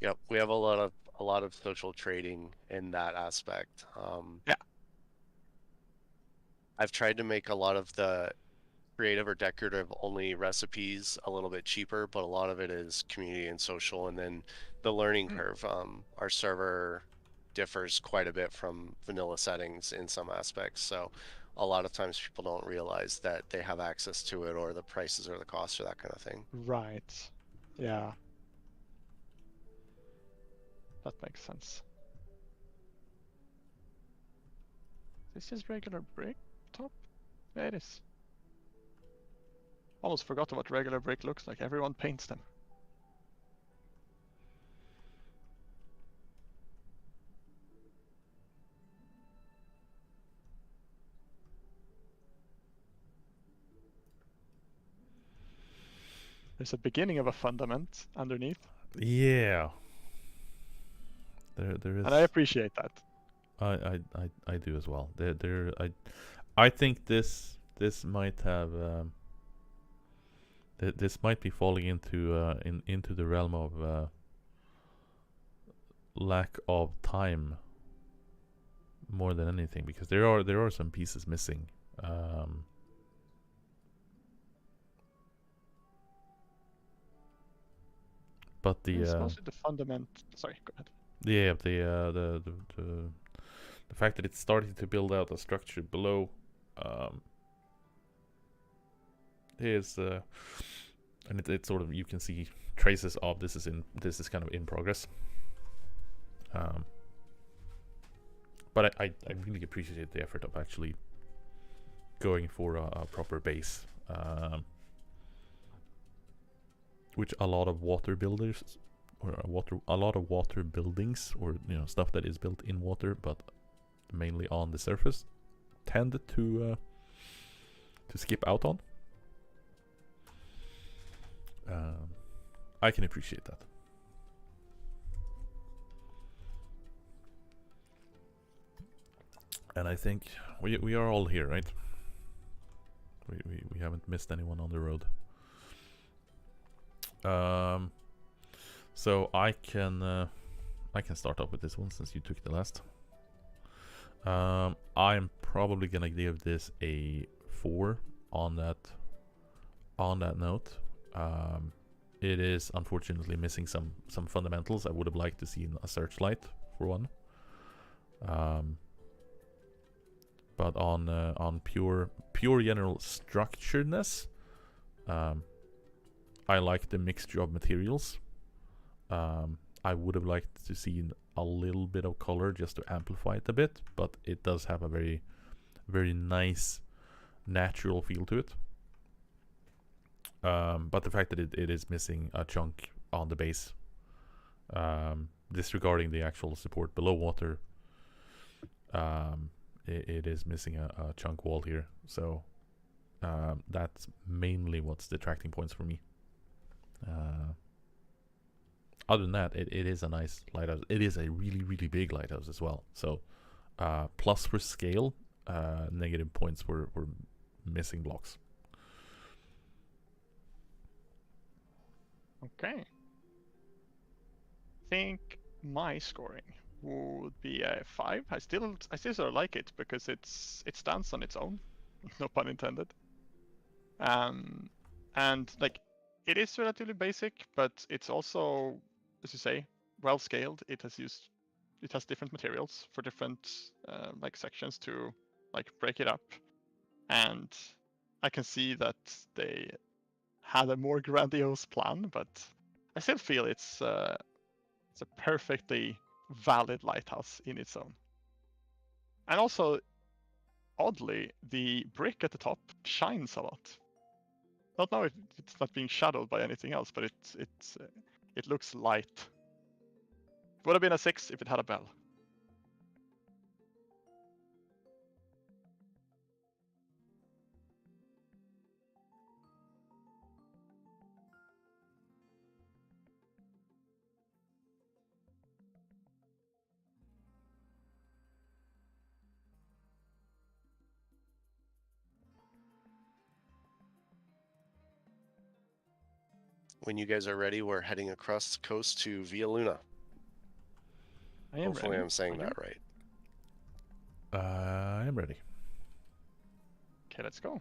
Yep, we have a lot of social trading in that aspect. Yeah. I've tried to make a lot of the creative or decorative only recipes a little bit cheaper, but a lot of it is community and social, and then the learning curve. Our server differs quite a bit from vanilla settings in some aspects, so a lot of times people don't realize that they have access to it or the prices or the costs or that kind of thing. Right. Yeah. That makes sense. This is regular brick top? Yeah, it is. Almost forgot what regular brick looks like. Everyone paints them. There's a beginning of a fundament underneath. Yeah. There is. And I appreciate that. I do as well. I think this might have this might be falling into the realm of lack of time more than anything, because there are some pieces missing. But It's mostly the fundament. Sorry, go ahead. yeah, the fact that it's starting to build out a structure below is and it sort of, you can see traces of this is kind of in progress. But I really appreciate the effort of actually going for a proper base, which a lot of water builders or a lot of water buildings, or stuff that is built in water but mainly on the surface, tend to skip out on. I can appreciate that. And I think we are all here, right? We haven't missed anyone on the road. So I can start off with this one since you took the last. I'm probably gonna give this a 4 on that note. It is unfortunately missing some fundamentals. I would have liked to see a searchlight for one. But on pure general structuredness, I like the mixture of materials. I would have liked to see a little bit of color just to amplify it a bit, but it does have a very, very nice natural feel to it. But the fact that it is missing a chunk on the base, disregarding the actual support below water, it is missing a chunk wall here. So that's mainly what's detracting points for me. Other than that, it is a nice lighthouse. It is a really, really big lighthouse as well. So plus for scale, negative points were missing blocks. Okay. I think my scoring would be a 5. I still sort of like it because it stands on its own. No pun intended. And like it is relatively basic, but it's also, as you say, well scaled. It has different materials for different like sections to like break it up, and I can see that they had a more grandiose plan, but I still feel it's a perfectly valid lighthouse in its own. And also, oddly, the brick at the top shines a lot. Don't know if it's not being shadowed by anything else, but it looks light. It would have been a 6 if it had a bell. When you guys are ready, we're heading across the coast to Via Luna. I am Hopefully ready. I'm saying Are you? that right. I am ready. Okay, let's go.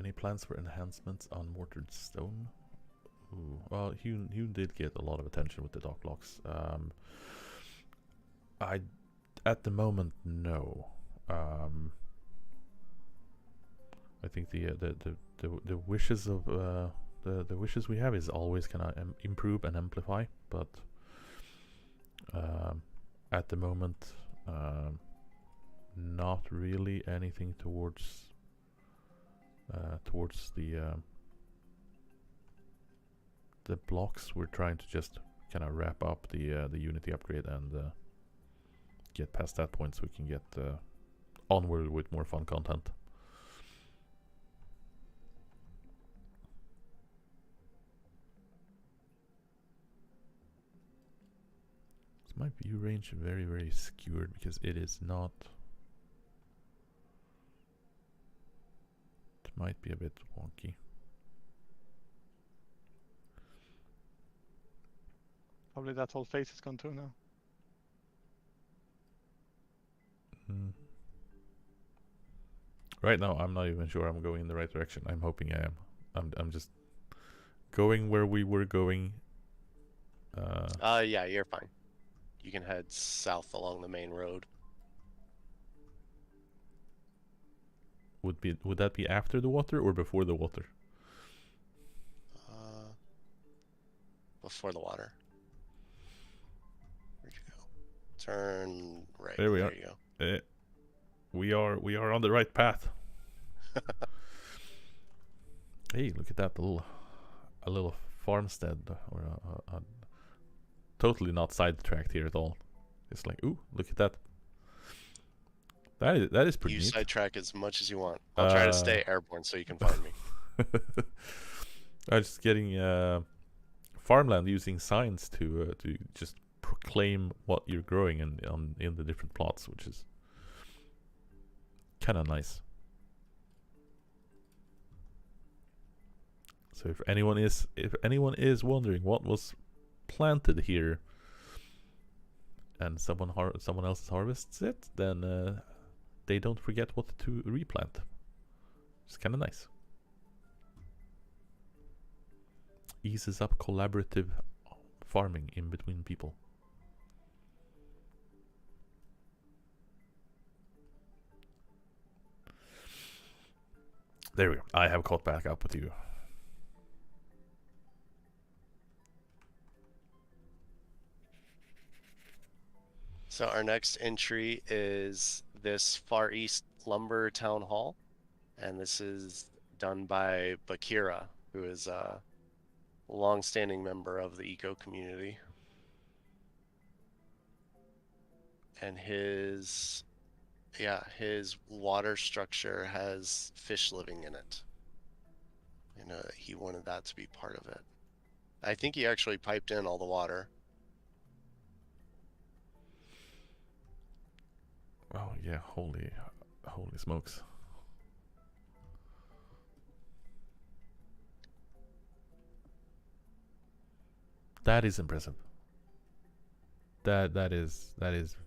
Any plans for enhancements on mortared stone? Ooh, well, Hugh did get a lot of attention with the dock locks. I, at the moment, no. I think the wishes of the wishes we have is always kind of improve and amplify, but at the moment, not really anything towards the blocks. We're trying to just kind of wrap up the Unity upgrade and get past that point so we can get onward with more fun content. Is my view range very, very skewed? Because it is not. It might be a bit wonky. Probably that whole face is gone too now. Right now, I'm not even sure I'm going in the right direction. I'm hoping I am. I'm just going where we were going. Yeah, you're fine. You can head south along the main road. Would that be after the water or before the water? Before the water. Where'd you go? Turn right. There we there are. You go. We are on the right path. Hey, look at that a little farmstead or a totally not sidetracked here at all. It's like, ooh, look at that. That is pretty You neat. sidetrack as much as you want. I'll try to stay airborne so you can find me. I'm just getting farmland using signs to just proclaim what you're growing in the different plots, which is kind of nice. So if anyone is wondering what was planted here, and someone else harvests it, then they don't forget what to replant. It's kind of nice. Eases up collaborative farming in between people. There we go. I have caught back up with you. So our next entry is this Far East Lumber Town Hall, and this is done by Bakira, who is a long-standing member of the eco community. And his water structure has fish living in it. You know, he wanted that to be part of it. I think he actually piped in all the water. Oh yeah, holy smokes. That is impressive. that is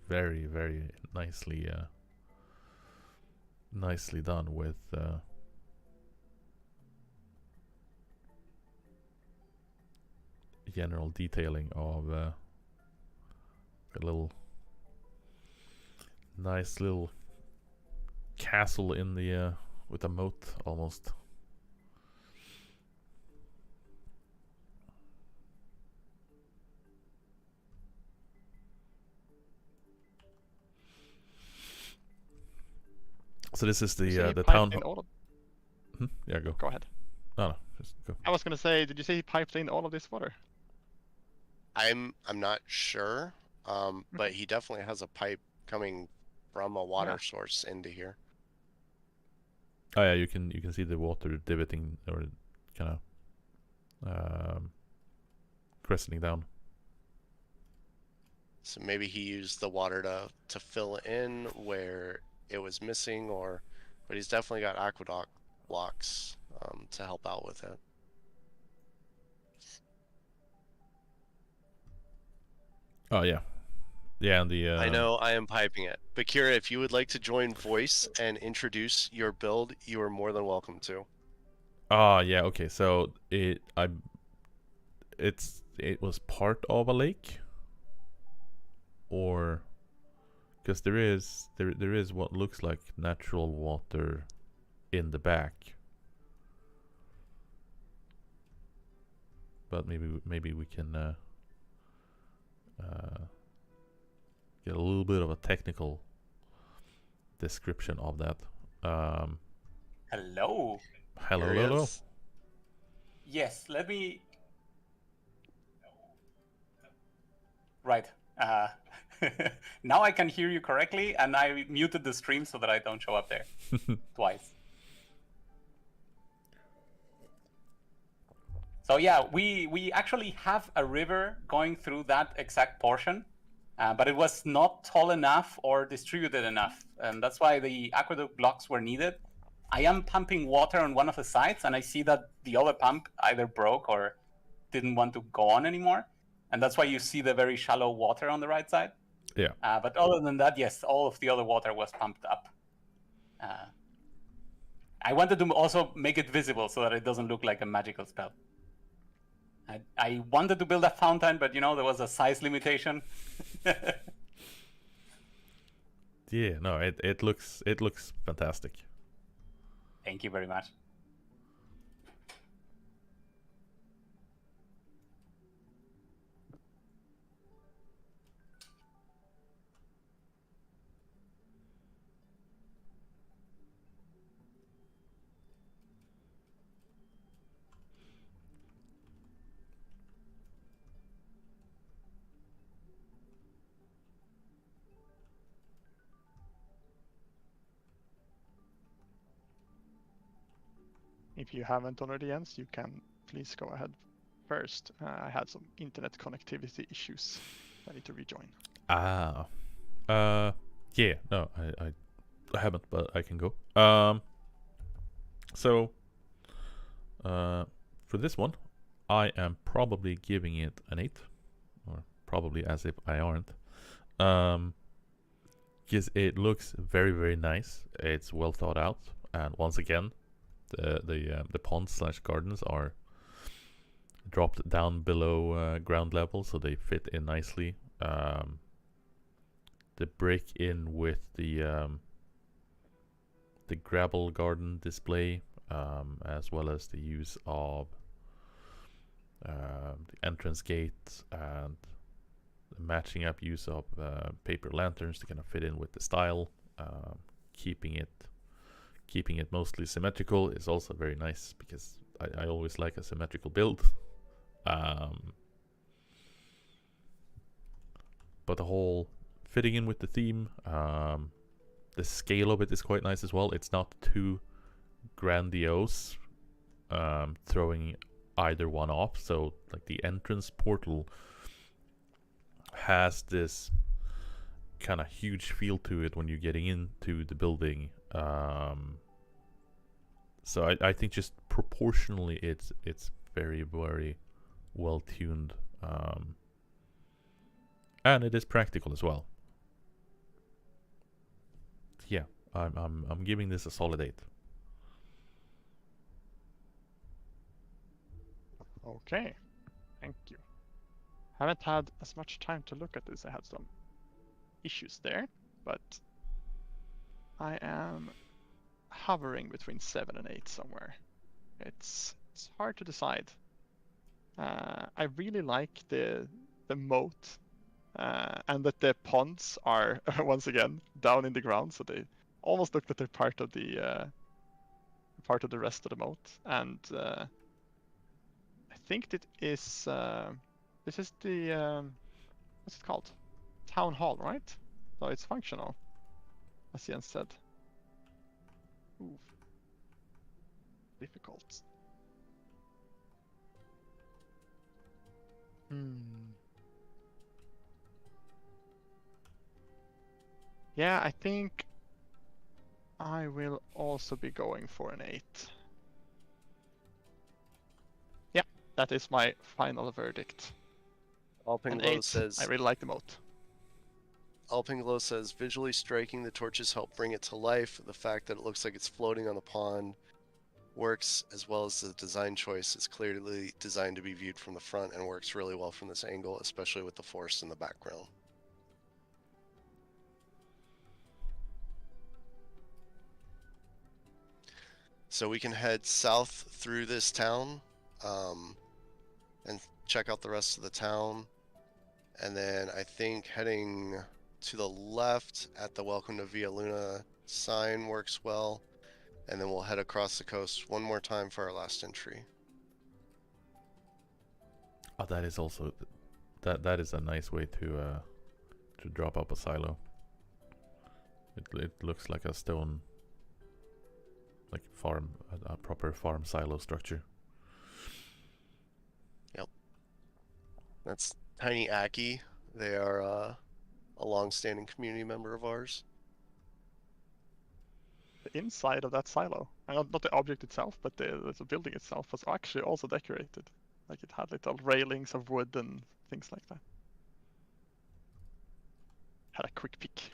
very very nicely done with general detailing of a little nice little castle in the with a moat almost. So this is the town. Yeah, go. Go ahead. No, just go. I was gonna say, did you say he piped in all of this water? I'm not sure, but he definitely has a pipe coming from a water source into here. Oh yeah, you can see the water divoting or kind of crescenting down. So maybe he used the water to fill in where it was missing, but he's definitely got aqueduct blocks to help out with it. Oh yeah, yeah, and the I know I am piping it, but Kira, if you would like to join voice and introduce your build, you are more than welcome to. yeah, okay. So it was part of a lake, or because there is what looks like natural water in the back, but maybe we can get a little bit of a technical description of that. Hello. Hello. Yes, let me. Right. Now I can hear you correctly, and I muted the stream so that I don't show up there twice. So yeah, we actually have a river going through that exact portion, but it was not tall enough or distributed enough, and that's why the aqueduct blocks were needed. I am pumping water on one of the sides, and I see that the other pump either broke or didn't want to go on anymore, and that's why you see the very shallow water on the right side. Yeah. But other than that, yes, all of the other water was pumped up. I wanted to also make it visible so that it doesn't look like a magical spell. I wanted to build a fountain, but there was a size limitation. Yeah, no, it looks fantastic. Thank you very much. If you haven't already, Jens, you can please go ahead first. I had some internet connectivity issues. I need to rejoin. Yeah, no, I haven't, but I can go. So, for this one, I am probably giving it an 8, or probably as if I aren't. Because it looks very, very nice. It's well thought out, and once again, the ponds / gardens are dropped down below ground level, so they fit in nicely. The break in with the gravel garden display, as well as the use of the entrance gate and the matching up use of paper lanterns to kind of fit in with the style, keeping it mostly symmetrical is also very nice, because I always like a symmetrical build. But the whole fitting in with the theme, the scale of it is quite nice as well. It's not too grandiose, throwing either one off. So like the entrance portal has this kind of huge feel to it when you're getting into the building. So I think just proportionally it's very, very well tuned, And it is practical as well. Yeah, I'm giving this a solid 8. Okay, thank you. Haven't had as much time to look at this. I had some issues there, but I am hovering between 7 and 8 somewhere. It's hard to decide. I really like the moat, and that the ponds are once again down in the ground, so they almost look like they're part of the rest of the moat. And I think that is this is the what's it called? Town hall, right? So it's functional, as Jens said. Ooh. Difficult. Yeah, I think I will also be going for an 8. Yeah, that is my final verdict. An 8. I really like the moat. Alpenglow says, visually striking, the torches help bring it to life. The fact that it looks like it's floating on the pond works, as well as the design choice is clearly designed to be viewed from the front and works really well from this angle, especially with the forest in the background. So we can head south through this town and check out the rest of the town. And then I think heading to the left at the Welcome to Via Luna sign works well. And then we'll head across the coast one more time for our last entry. Oh, that is also that is a nice way to drop up a silo. It looks like a stone, like farm, a proper farm silo structure. Yep. That's Tiny Aki. They are a long-standing community member of ours. The inside of that silo, and not the object itself, but the building itself was actually also decorated. Like it had little railings of wood and things like that. Had a quick peek.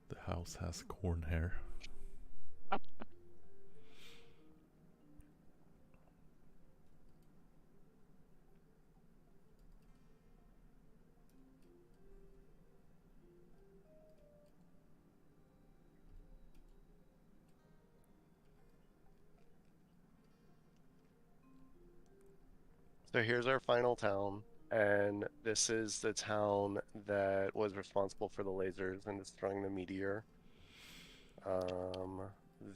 The house has corn hair. So here's our final town, and this is the town that was responsible for the lasers and destroying the meteor.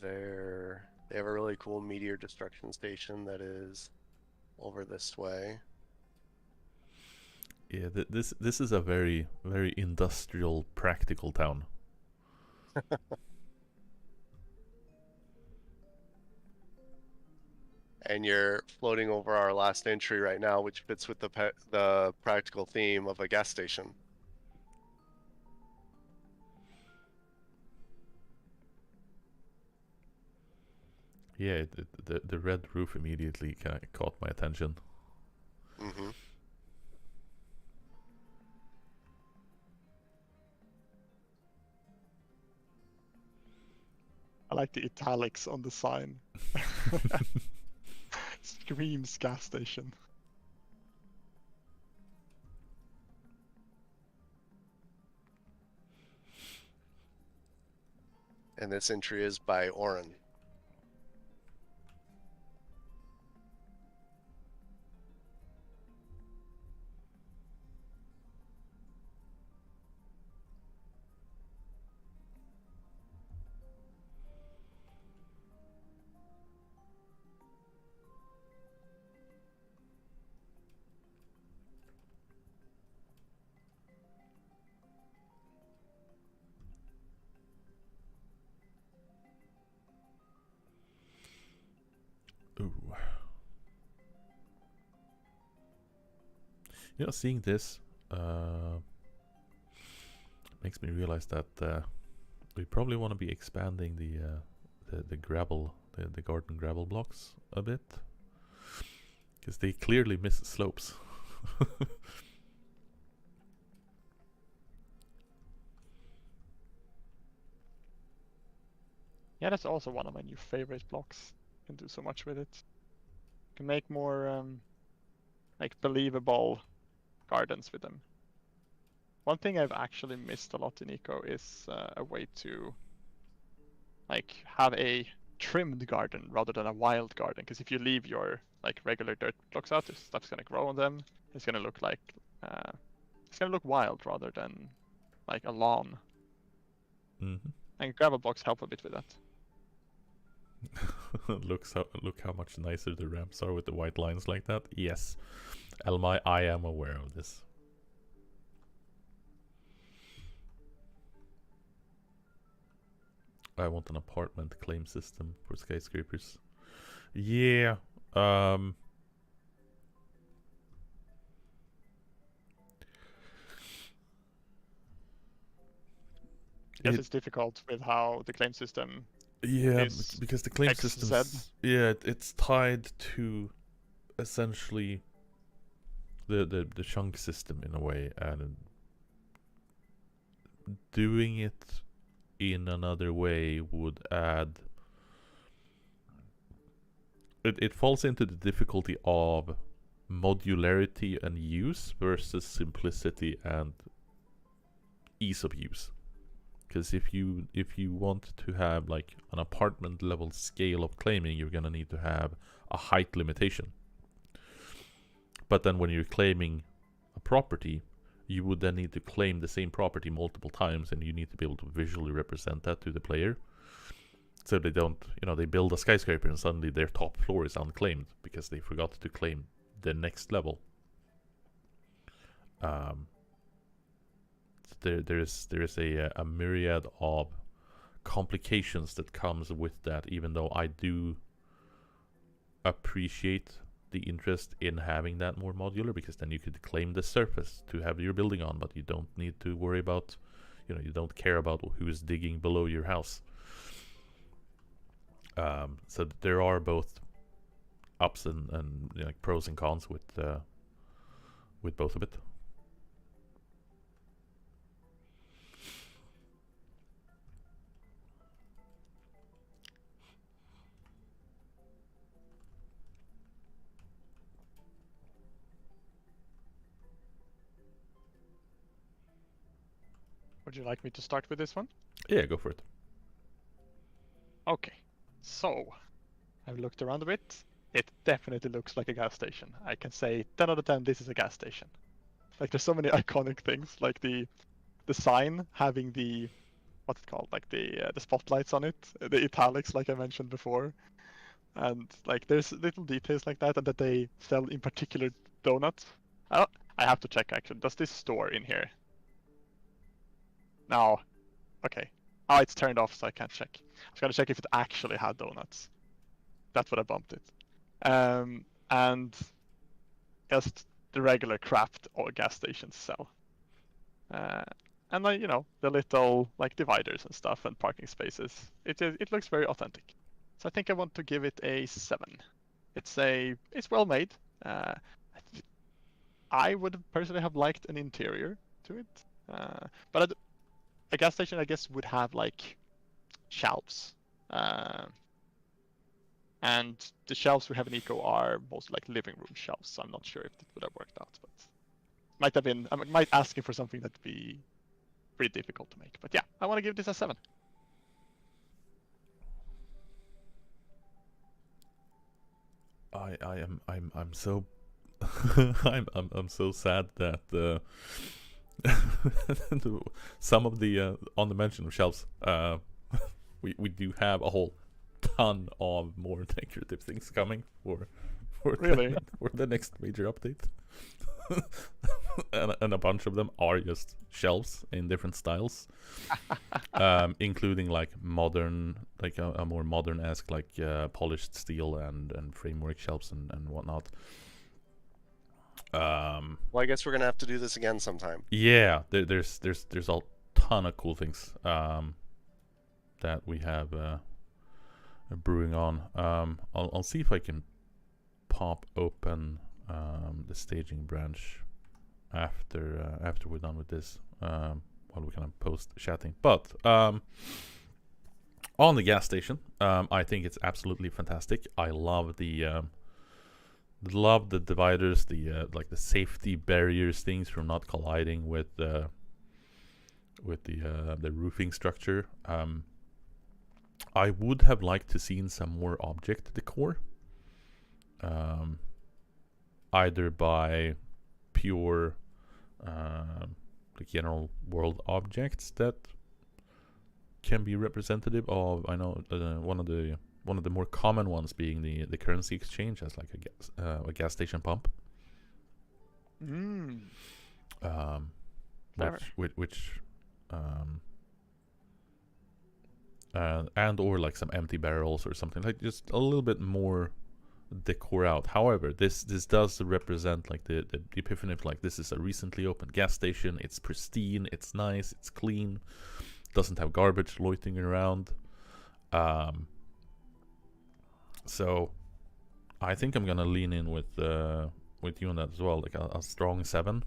They have a really cool meteor destruction station that is over this way. Yeah, this is a very industrial, practical town. And you're floating over our last entry right now, which fits with the practical theme of a gas station. Yeah, the red roof immediately kind of caught my attention. Mm-hmm. I like the italics on the sign. Screams gas station. And this entry is by Oren. Ooh. You know, seeing this makes me realize that we probably want to be expanding the gravel, the garden gravel blocks a bit, because they clearly miss slopes. Yeah, that's also one of my new favorite blocks. You can do so much with it. You can make more like believable gardens with them. One thing I've actually missed a lot in Eco is a way to like have a trimmed garden rather than a wild garden. Because if you leave your like regular dirt blocks out, stuff's gonna grow on them. It's gonna look like it's gonna look wild rather than like a lawn. Mm-hmm. And gravel blocks help a bit with that. Look how much nicer the ramps are with the white lines like that. Yes, Elmai, I am aware of this. I want an apartment claim system for skyscrapers. Yeah. Yes, it's difficult with how the claim system. Yeah, is because the claim XZ. system. Yeah, it's tied to essentially the chunk system in a way, and doing it in another way would add. It falls into the difficulty of modularity and use versus simplicity and ease of use. Because if you want to have like an apartment level scale of claiming, you're gonna need to have a height limitation. But then when you're claiming a property, you would then need to claim the same property multiple times, and you need to be able to visually represent that to the player. So they don't, they build a skyscraper and suddenly their top floor is unclaimed because they forgot to claim the next level. There is a myriad of complications that comes with that, even though I do appreciate the interest in having that more modular, because then you could claim the surface to have your building on, but you don't need to worry about, you don't care about who is digging below your house. So there are both ups and pros and cons with both of it. Would you like me to start with this one? Yeah, go for it. Okay, so I've looked around a bit. It definitely looks like a gas station. I can say 10 out of 10 this is a gas station. Like there's so many iconic things, like the sign having the, what's it called, like the spotlights on it, the italics like I mentioned before. And like there's little details like that, and that they sell in particular donuts. I have to check actually. Does this store in here? No. Okay. Oh, it's turned off, so I can't check. I was gonna check if it actually had donuts. That's what I bumped it. And just the regular crap all gas stations sell. And like the little like dividers and stuff and parking spaces. It looks very authentic. So I think I want to give it a 7. It's well made. I would personally have liked an interior to it, but a gas station I guess would have like shelves, and the shelves we have in Eco are mostly like living room shelves. So I'm not sure if it would have worked out, but I might asking for something that'd be pretty difficult to make. But yeah, I want to give this a 7. I'm so I'm so sad that some of the on the mention of shelves, we do have a whole ton of more decorative things coming for Really? for the next major update. and a bunch of them are just shelves in different styles, including like modern, like a more modern-esque, like polished steel and framework shelves and whatnot. Well, I guess we're gonna have to do this again sometime. Yeah, there's a ton of cool things that we have brewing on. I'll see if I can pop open the staging branch after we're done with this, while we're kind of post chatting. But on the gas station, I think it's absolutely fantastic. I love the dividers, the like the safety barriers, things from not colliding with the roofing structure. I would have liked to seen some more object decor, either by pure like general world objects that can be representative of. I know one of the more common ones being the currency exchange as like a gas station pump. Which and or like some empty barrels or something, like just a little bit more decor out. However, this does represent like the epiphany of like, this is a recently opened gas station. It's pristine, it's nice, it's clean, doesn't have garbage loitering around. So I think I'm gonna lean in with you on that as well, like a strong 7.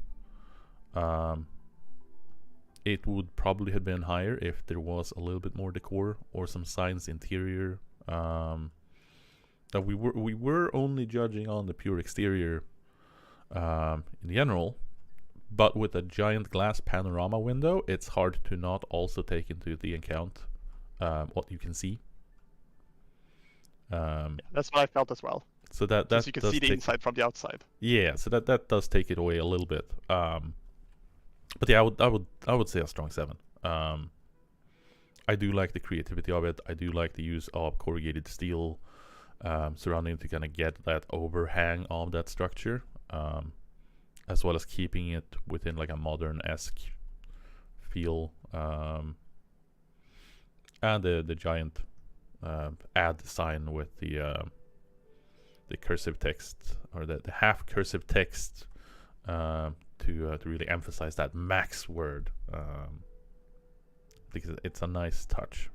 It would probably have been higher if there was a little bit more decor or some signs interior. That we were only judging on the pure exterior in general, but with a giant glass panorama window, it's hard to not also take into the account what you can see. Yeah, that's what I felt as well. So that you can see the inside from the outside. Yeah, so that does take it away a little bit. But yeah, I would say a strong 7. I do like the creativity of it. I do like the use of corrugated steel surrounding to kind of get that overhang of that structure, as well as keeping it within like a modern-esque feel. And the giant ad sign with the cursive text, or the half cursive text, to really emphasize that max word, because it's a nice touch.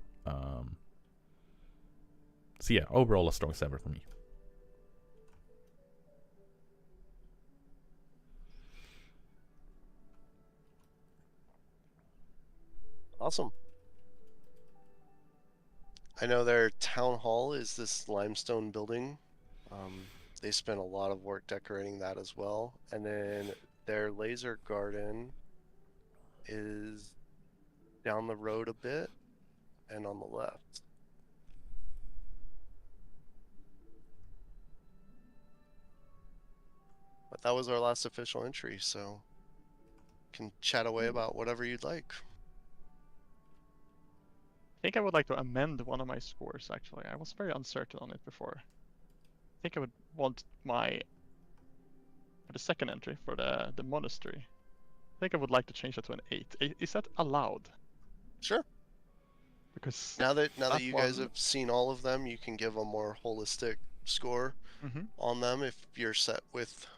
So yeah, overall a strong 7 for me. Awesome. I know their town hall is this limestone building. They spent a lot of work decorating that as well. And then their laser garden is down the road a bit and on the left. But that was our last official entry, so can chat away about whatever you'd like. I think I would like to amend one of my scores, actually. I was very uncertain on it before. I think I would want for the second entry, for the monastery, I think I would like to change that to an 8. Is that allowed? Sure. Because now that you guys have seen all of them, you can give a more holistic score on them if you're set with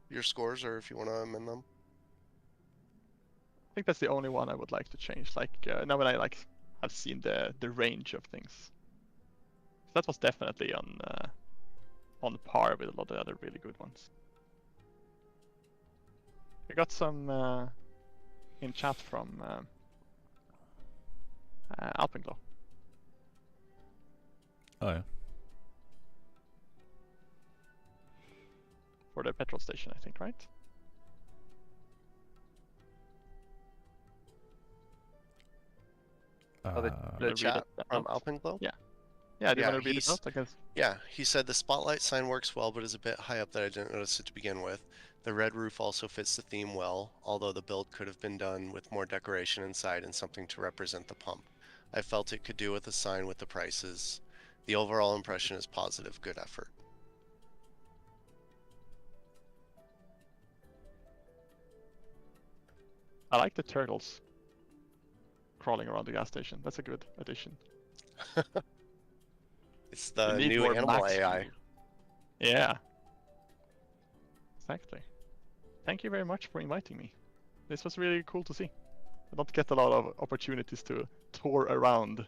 your scores, or if you want to amend them. I think that's the only one I would like to change. Like now when I have seen the range of things, that was definitely on par with a lot of the other really good ones. We got some in chat from Alpenglow. Oh yeah. For the petrol station, I think, right? The chat from Alpenglow? Yeah. Yeah, do you want to read it out, I guess? Yeah, he said the spotlight sign works well, but is a bit high up that I didn't notice it to begin with. The red roof also fits the theme well, although the build could have been done with more decoration inside and something to represent the pump. I felt it could do with a sign with the prices. The overall impression is positive. Good effort. I like the turtles crawling around the gas station. That's a good addition. It's the new animal AI. Yeah. Exactly. thank you very much for inviting me. This was really cool to see. I don't get a lot of opportunities to tour around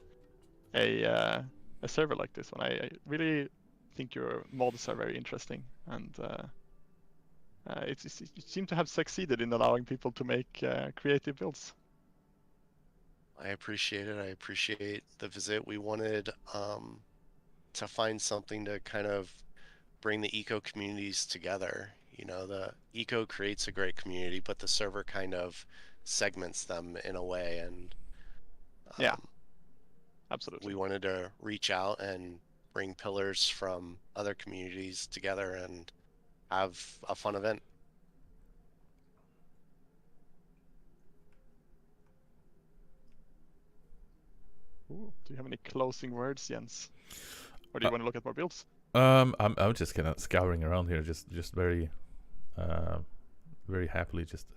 a server like this one. I really think your mods are very interesting, and it seemed to have succeeded in allowing people to make creative builds. I appreciate it. I appreciate the visit. We wanted to find something to kind of bring the eco communities together. You know, the eco creates a great community, but the server kind of segments them in a way. And Yeah, absolutely. we wanted to reach out and bring pillars from other communities together and have a fun event. Ooh, do you have any closing words, Jens? Or do you want to look at more builds? I'm just kind of scouring around here, just very, very happily just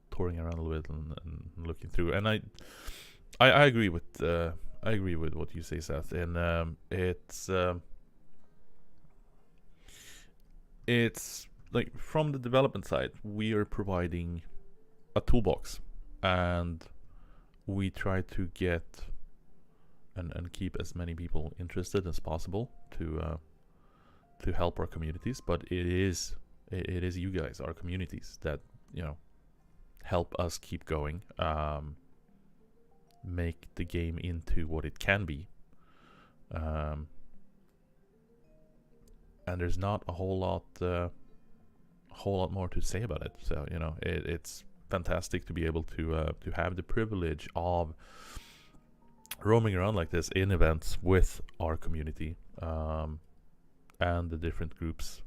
touring around a little bit and looking through. And I agree with what you say, Seth. And it's like from the development side, we are providing a toolbox, and we try to get and keep as many people interested as possible to help our communities. But it is you guys, our communities, that help us keep going, make the game into what it can be. And there's not a whole lot more to say about it. So it's fantastic to be able to have the privilege of roaming around like this in events with our community, and the different groups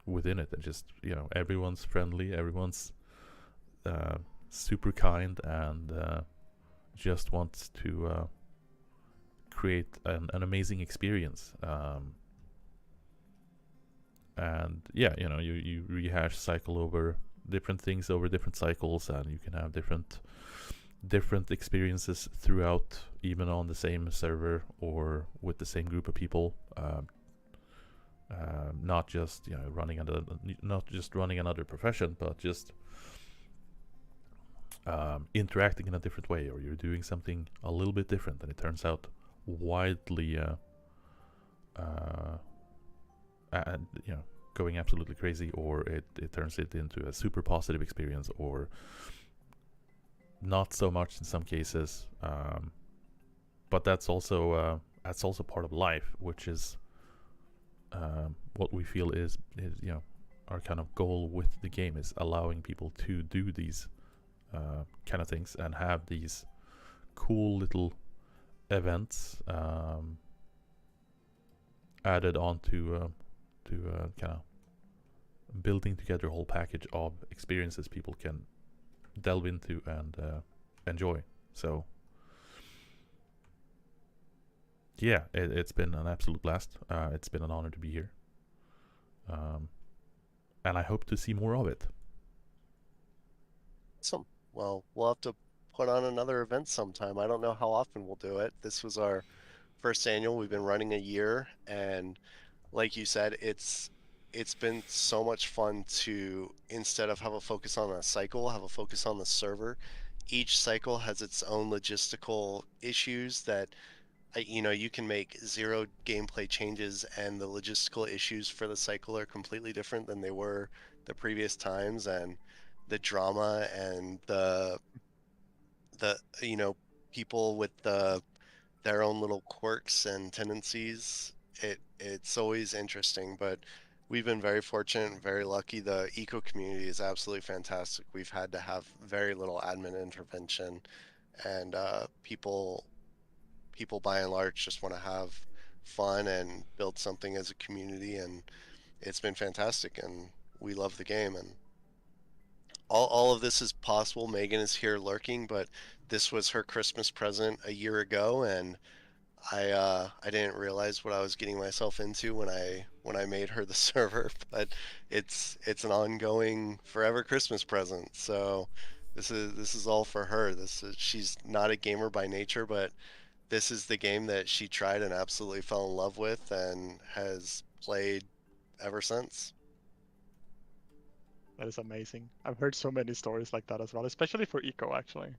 within it. And just everyone's friendly, everyone's super kind, and just wants to create an amazing experience. And yeah, you rehash cycle over different things over different cycles, and you can have different experiences throughout, even on the same server or with the same group of people. Not just running another profession, but just interacting in a different way, or you're doing something a little bit different, and it turns out widely and going absolutely crazy, or it turns it into a super positive experience, or not so much in some cases. But that's also part of life, which is what we feel is our kind of goal with the game, is allowing people to do these kind of things and have these cool little events added on to kind of building together a whole package of experiences people can delve into and enjoy. So yeah, it's been an absolute blast. It's been an honor to be here, and I hope to see more of it. Awesome. Well, we'll have to put on another event sometime. I don't know how often we'll do it. This was our first annual. We've been running a year, and like you said, it's been so much fun to, instead of have a focus on a cycle, have a focus on the server. Each cycle has its own logistical issues that you can make 0 gameplay changes, and the logistical issues for the cycle are completely different than they were the previous times, and the drama and the people with their own little quirks and tendencies. It's always interesting, but we've been very fortunate and very lucky. The eco community is absolutely fantastic. We've had to have very little admin intervention, and people by and large just want to have fun and build something as a community, and it's been fantastic, and we love the game. And all of this is possible. Megan is here lurking, but this was her Christmas present a year ago, and I didn't realize what I was getting myself into when I made her the server, but it's an ongoing forever Christmas present. So this is all for her. She's not a gamer by nature, but this is the game that she tried and absolutely fell in love with and has played ever since. That is amazing. I've heard so many stories like that as well, especially for eco. Actually,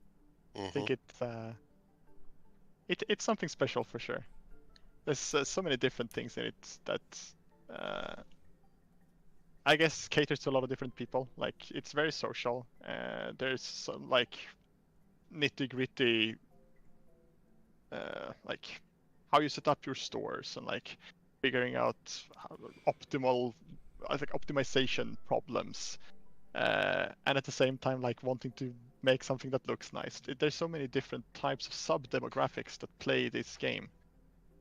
I think it's something special for sure. There's so many different things in it that I guess caters to a lot of different people. Like it's very social. There's some like nitty gritty, like how you set up your stores and like figuring out optimal, I think optimization problems, and at the same time like wanting to make something that looks nice. There's so many different types of sub demographics that play this game,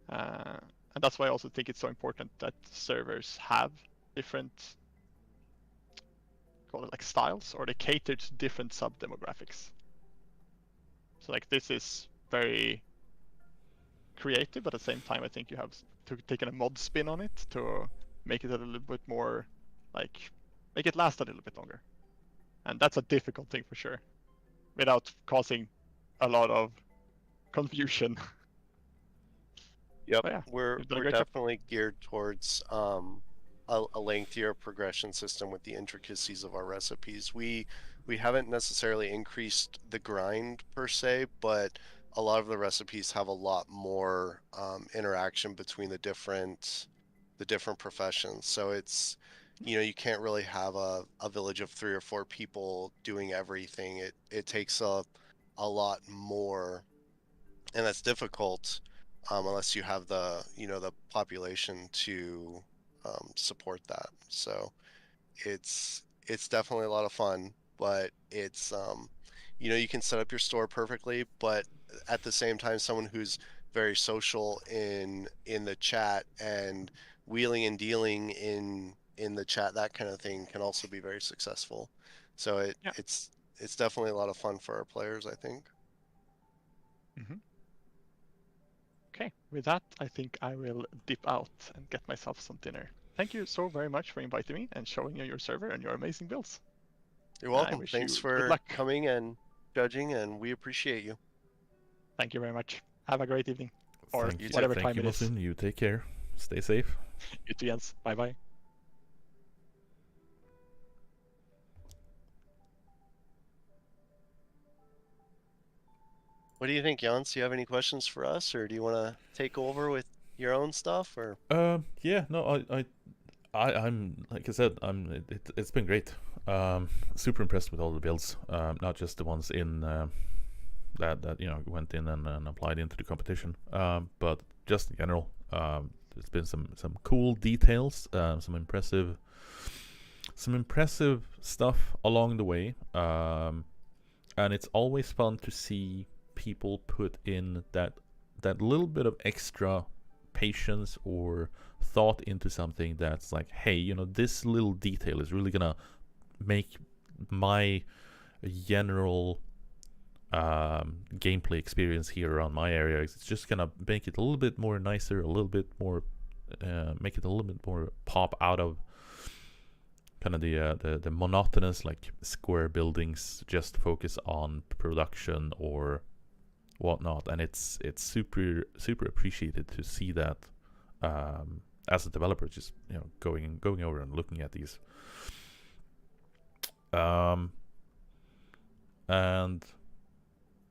and that's why I also think it's so important that servers have different, call it like styles, or they cater to different sub demographics. So like this is very creative, but at the same time I think you have to taken a mod spin on it to make it a little bit more like make it last a little bit longer. And that's a difficult thing for sure, without causing a lot of confusion. Yep, But yeah, we're you've done a great job. definitely geared towards a lengthier progression system with the intricacies of our recipes. We haven't necessarily increased the grind per se, but a lot of the recipes have a lot more interaction between the different professions. So it's, you know, you can't really have a village of 3 or 4 people doing everything. It takes a lot more, and that's difficult unless you have the, you know, the population to support that. So it's definitely a lot of fun, but it's you know, you can set up your store perfectly, but at the same time, someone who's very social in the chat and wheeling and dealing in the chat, that kind of thing, can also be very successful. So Yeah. it's definitely a lot of fun for our players, I think. Okay, with that, I think I will dip out and get myself some dinner. Thank you so very much for inviting me and showing me your server and your amazing builds. You're I welcome. wish Thanks you good for luck. coming and judging, and we appreciate you. Thank you very much. Have a great evening, or Thank you, whatever thank time you, it is. Mosin. You take care. Stay safe. You too, Jens. Bye bye. What do you think, Jans? Do you have any questions for us, or do you want to take over with your own stuff, or? Yeah, no, I'm like I said, it's been great. Super impressed with all the builds. Not just the ones in that you know went in and applied into the competition. But just in general, there's been some cool details, some impressive stuff along the way. And it's always fun to see people put in that little bit of extra patience or thought into something that's like, hey, you know, this little detail is really gonna make my general gameplay experience here around my area. It's just gonna make it a little bit more nicer, a little bit more, make it a little bit more pop out of kind of the monotonous like square buildings, just focus on production or whatnot. And it's super appreciated to see that as a developer, just, you know, going over and looking at these. And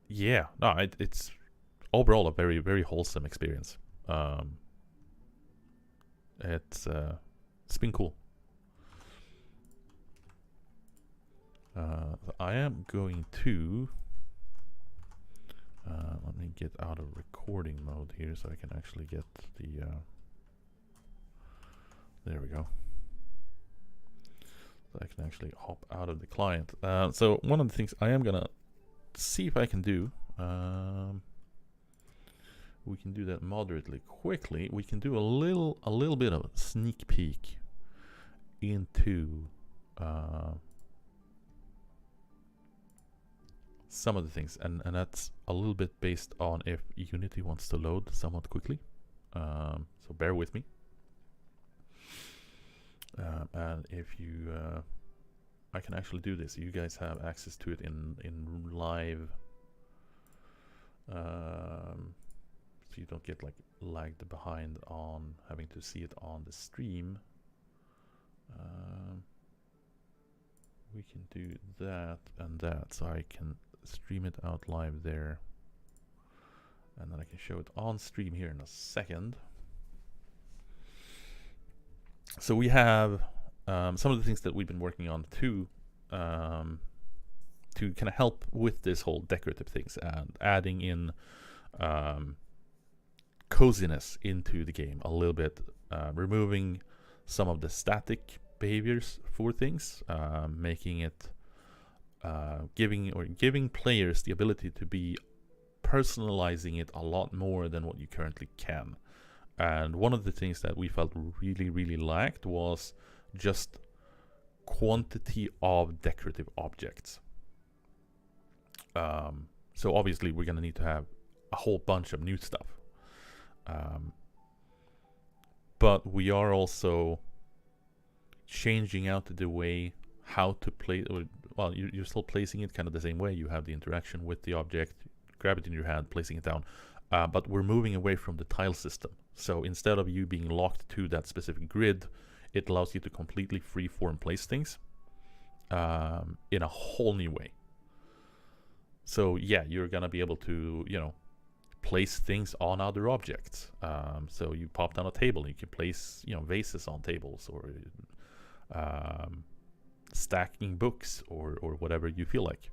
yeah, no, it's overall a very, very wholesome experience. It's been cool. I am going to let me get out of recording mode here so I can actually get the there we go. So I can actually hop out of the client. So one of the things I am gonna see if I can do, we can do that moderately quickly. We can do a little bit of a sneak peek into some of the things, and that's a little bit based on if Unity wants to load somewhat quickly. So bear with me. And if you, I can actually do this. You guys have access to it in live, so you don't get like lagged behind on having to see it on the stream. we can do that and that, so I can stream it out live there, and then I can show it on stream here in a second. So we have some of the things that we've been working on to kind of help with this whole decorative things and adding in coziness into the game a little bit, removing some of the static behaviors for things, making it giving players the ability to be personalizing it a lot more than what you currently can. And one of the things that we felt really lacked was just quantity of decorative objects. So obviously we're going to need to have a whole bunch of new stuff. But we are also changing out the way how to play. Well, you're still placing it kind of the same way. You have the interaction with the object, grab it in your hand, placing it down. But we're moving away from the tile system. So instead of you being locked to that specific grid, it allows you to completely freeform place things in a whole new way. So yeah, you're gonna be able to, you know, place things on other objects. So you pop down a table, you can place, you know, vases on tables, or stacking books, or whatever you feel like.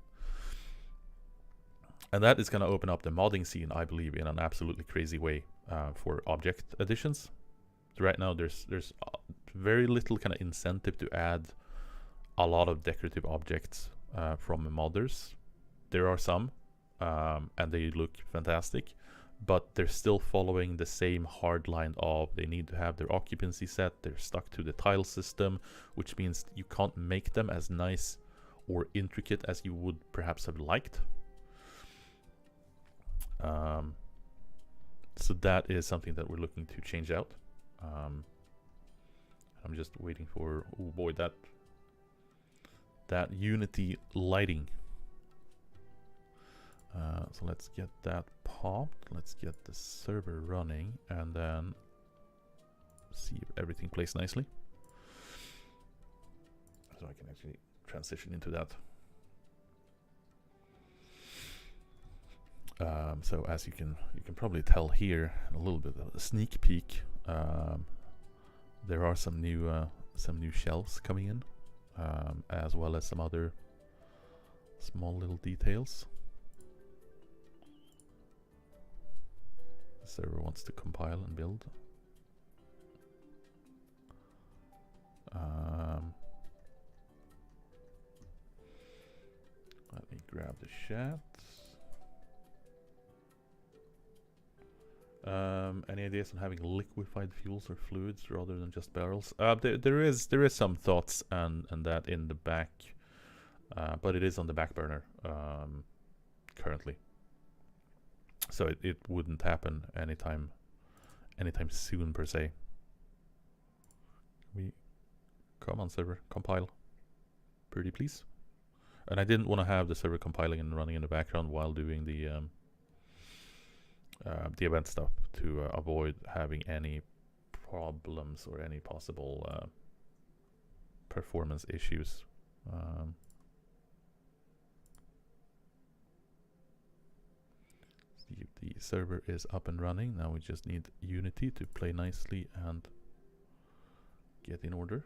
And that is going to open up the modding scene, I believe, in an absolutely crazy way for object additions. So right now, there's very little kind of incentive to add a lot of decorative objects from modders. There are some, and they look fantastic, but they're still following the same hard line of they need to have their occupancy set. They're stuck to the tile system, which means you can't make them as nice or intricate as you would perhaps have liked. So that is something that we're looking to change out. I'm just waiting for, oh boy, that Unity lighting. So let's get that popped. Let's get the server running, and then see if everything plays nicely. So I can actually transition into that. So as you can probably tell here, a little bit of a sneak peek. There are some new shelves coming in, as well as some other small little details. The server wants to compile and build. Let me grab the chat. Any ideas on having liquefied fuels or fluids rather than just barrels? There is some thoughts and that in the back, but it is on the back burner currently. So it wouldn't happen anytime soon per se. We come on, server, compile, pretty please. And I didn't want to have the server compiling and running in the background while doing the event stuff to avoid having any problems or any possible performance issues. The server is up and running. Now we just need Unity to play nicely and get in order.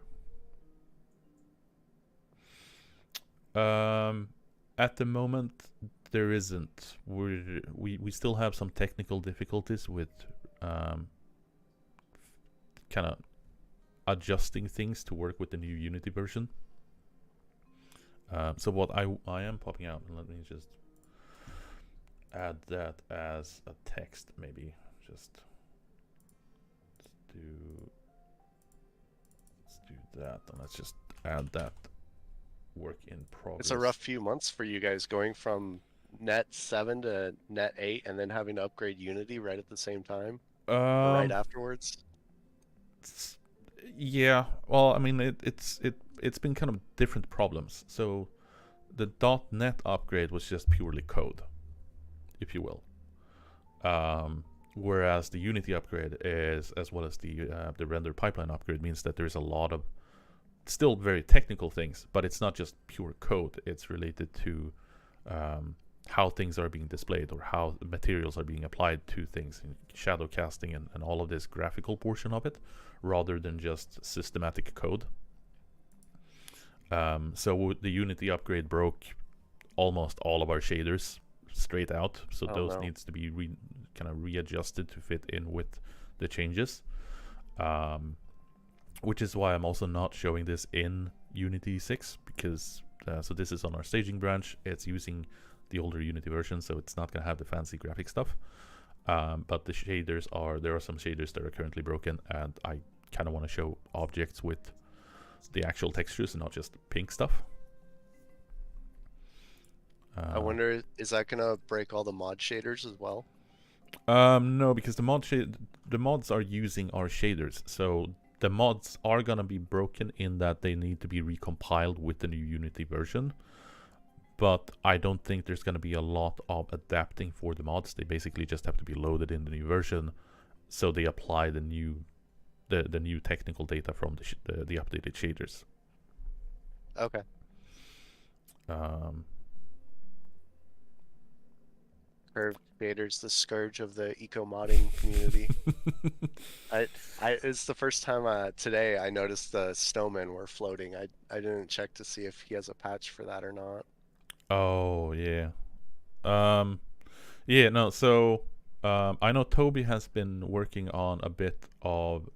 At the moment, there isn't. We still have some technical difficulties with kind of adjusting things to work with the new Unity version. So what I am popping out, and let me just add that as a text, maybe. Let's do that, and let's just add that work in progress. It's a rough few months for you guys, going from net 7 to net 8 and then having to upgrade Unity right at the same time, or right afterwards. Yeah, well, I mean, it's been kind of different problems. So the .NET upgrade was just purely code, if you will, whereas the Unity upgrade is, as well as the render pipeline upgrade, means that there's a lot of still very technical things, but it's not just pure code. It's related to how things are being displayed or how materials are being applied to things, in shadow casting and all of this graphical portion of it, rather than just systematic code. So the Unity upgrade broke almost all of our shaders straight out, so those needs to be kind of readjusted to fit in with the changes. Which is why I'm also not showing this in Unity 6, because so this is on our staging branch. It's using the older Unity version, so it's not going to have the fancy graphic stuff. But the shaders there are some shaders that are currently broken, and I kind of want to show objects with the actual textures and not just pink stuff. I wonder, is that going to break all the mod shaders as well? No, because the mods are using our shaders, so the mods are gonna be broken in that they need to be recompiled with the new Unity version. But I don't think there's gonna be a lot of adapting for the mods. They basically just have to be loaded in the new version, so they apply the new technical data from the updated shaders. Okay. Curved shaders, the scourge of the eco modding community. It's the first time today I noticed the snowmen were floating. I didn't check to see if he has a patch for that or not. Oh yeah. Yeah, no, so I know Toby has been working on a bit of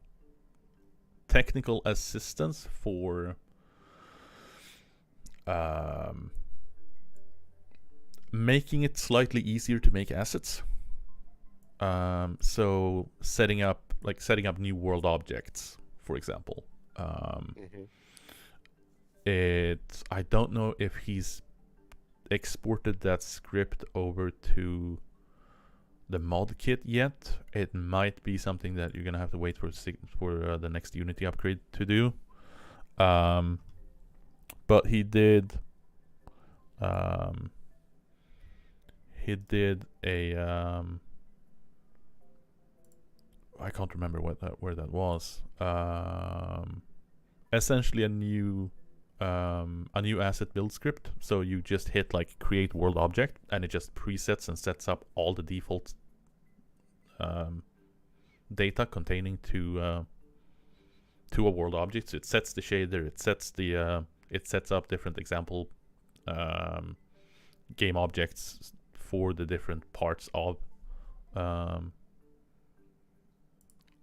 technical assistance for making it slightly easier to make assets. So setting up new world objects, for example. I don't know if he's exported that script over to the mod kit yet. It might be something that you're gonna have to wait for the next Unity upgrade to do. But he did a I can't remember where that was. Essentially a new asset build script. So you just hit like create world object, and it just presets and sets up all the default data containing to a world object. So it sets the shader, it sets up different example game objects for the different parts of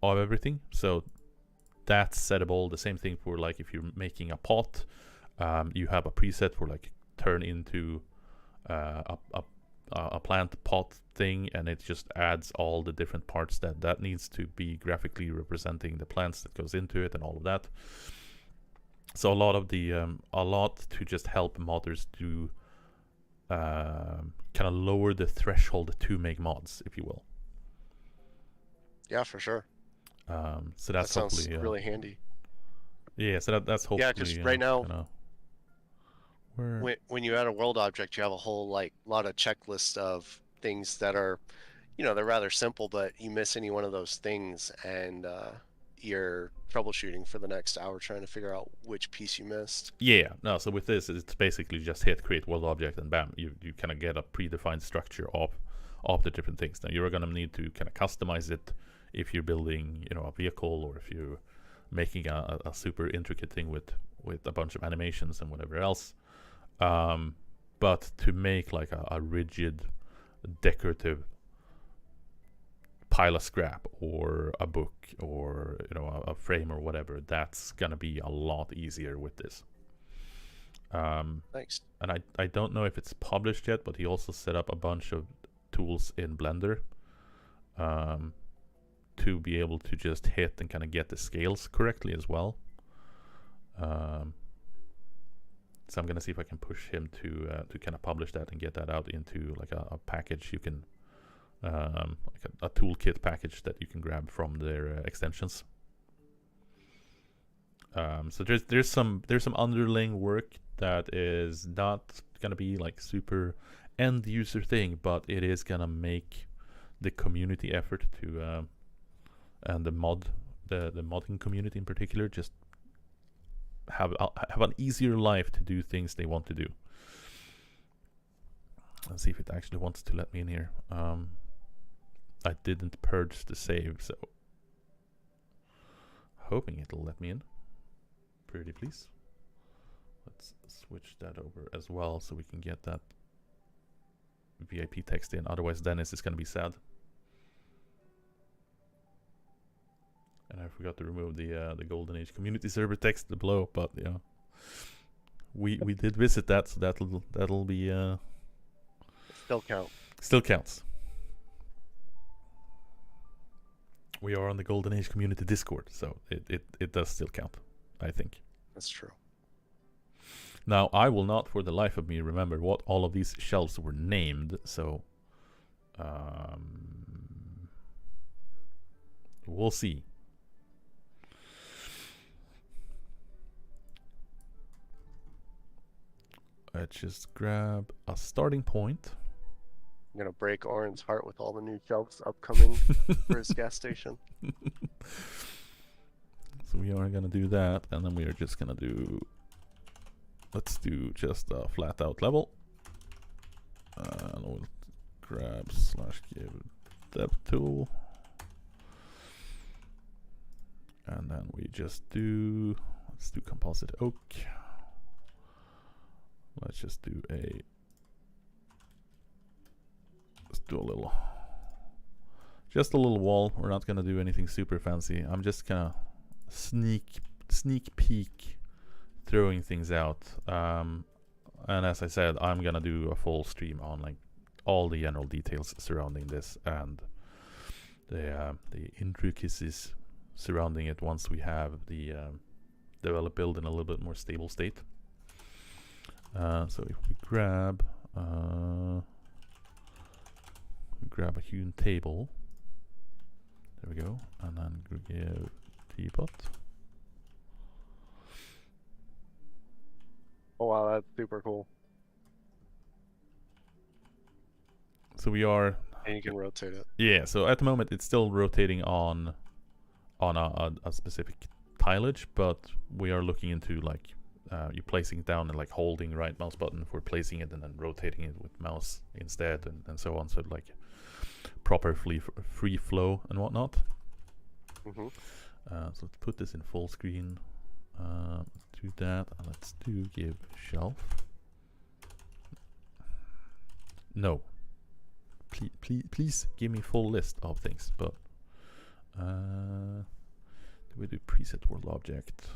everything. So that's settable. The same thing for like if you're making a pot, you have a preset for like turn into a plant pot thing, and it just adds all the different parts that needs to be graphically representing the plants that goes into it and all of that. So a lot to just help modders do kind of lower the threshold to make mods, if you will. Yeah, for sure. So that sounds really handy. Yeah, so that's hopefully. Yeah, because right now, when you add a world object, you have a whole lot of checklist of things that are, they're rather simple, but you miss any one of those things, and you're troubleshooting for the next hour trying to figure out which piece you missed. Yeah, no. So with this, it's basically just hit create world object, and bam, you kind of get a predefined structure of the different things. Now you're gonna need to kind of customize it if you're building, a vehicle, or if you're making a super intricate thing with a bunch of animations and whatever else. But to make like a rigid decorative pile of scrap or a book or a frame or whatever, that's gonna be a lot easier with this. Thanks. And I don't know if it's published yet, but he also set up a bunch of tools in Blender to be able to just hit and kind of get the scales correctly as well. So I'm gonna see if I can push him to kind of publish that and get that out into like a package you can like a toolkit package that you can grab from their extensions. So there's some underlying work that is not gonna be like super end user thing, but it is gonna make the community effort to and the modding community in particular just have an easier life to do things they want to do. Let's see if it actually wants to let me in here. I didn't purge the save, so hoping it'll let me in. Pretty please. Let's switch that over as well so we can get that VIP text in. Otherwise, Dennis is going to be sad. And I forgot to remove the Golden Age community server text below, but yeah, we did visit that, so that'll be Still count. still counts. We are on the Golden Age community Discord, so it does still count, I think. That's true. Now, I will not for the life of me remember what all of these shelves were named, so we'll see. Let's just grab a starting point. I'm gonna break Oren's heart with all the new shelves upcoming for his gas station. So we are gonna do that, and then we are just gonna do. Let's do just a flat out level. And we'll grab / give dev tool. And then we just do. Let's do composite oak. Let's just do a. Let's do a little. Just a little wall. We're not gonna do anything super fancy. I'm just gonna sneak peek throwing things out. And as I said, I'm gonna do a full stream on like all the general details surrounding this and the intricacies surrounding it once we have the develop build in a little bit more stable state. So if we grab a hewn table, there we go, and then we give teapot. Oh wow, that's super cool. So we are, And you can rotate it. yeah. So at the moment it's still rotating on a specific tileage, but we are looking into like you placing it down and like holding right mouse button for placing it, and then rotating it with mouse instead, and so on. So like proper free flow and whatnot. Mm-hmm. So let's put this in full screen. Let's do that, and let's do give shelf. No, please give me full list of things. But do we do preset world object?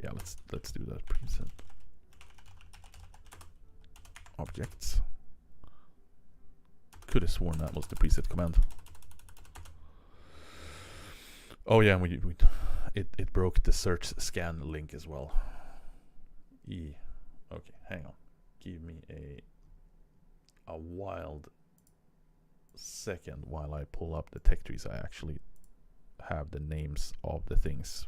Yeah, let's do that preset objects. Could have sworn that was the preset command. Oh yeah, it broke the search scan link as well. Okay, hang on. Give me a wild second while I pull up the tech trees. I actually have the names of the things.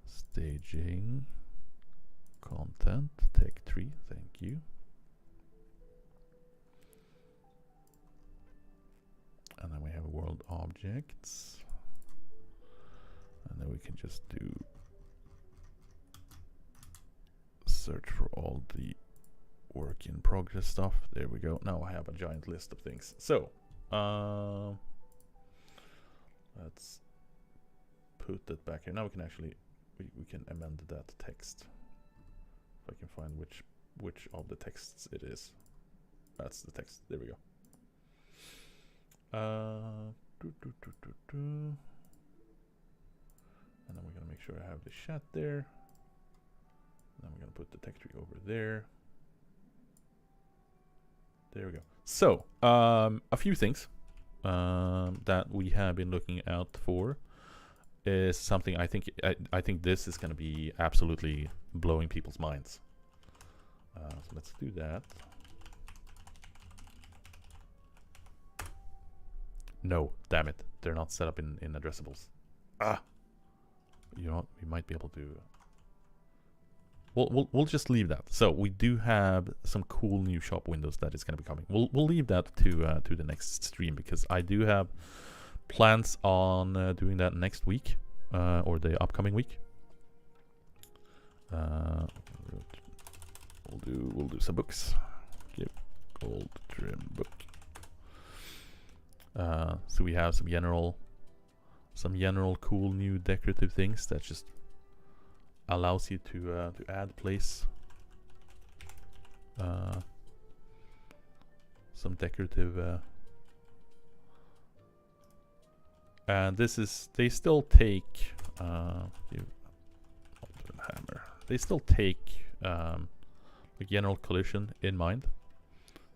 Staging, content, tech tree. Thank you. And then we have world objects, and then we can just do search for all the work in progress stuff. There we go. Now I have a giant list of things. So let's put that back here. Now we can actually we can amend that text. If I can find which of the texts it is. That's the text. There we go. And then we're gonna make sure I have the chat there. Then we're gonna put the tech tree over there. There we go. So a few things that we have been looking out for is something I think this is gonna be absolutely blowing people's minds. So let's do that. No, damn it. They're not set up in addressables. You know what? We might be able to... We'll just leave that. So we do have some cool new shop windows that is going to be coming. We'll leave that to the next stream, because I do have plans on doing that next week or the upcoming week. We'll do some books. Give gold trim book. So we have some general cool new decorative things that just allows you to add place. Some decorative and they still take hammer. They still take like general collision in mind,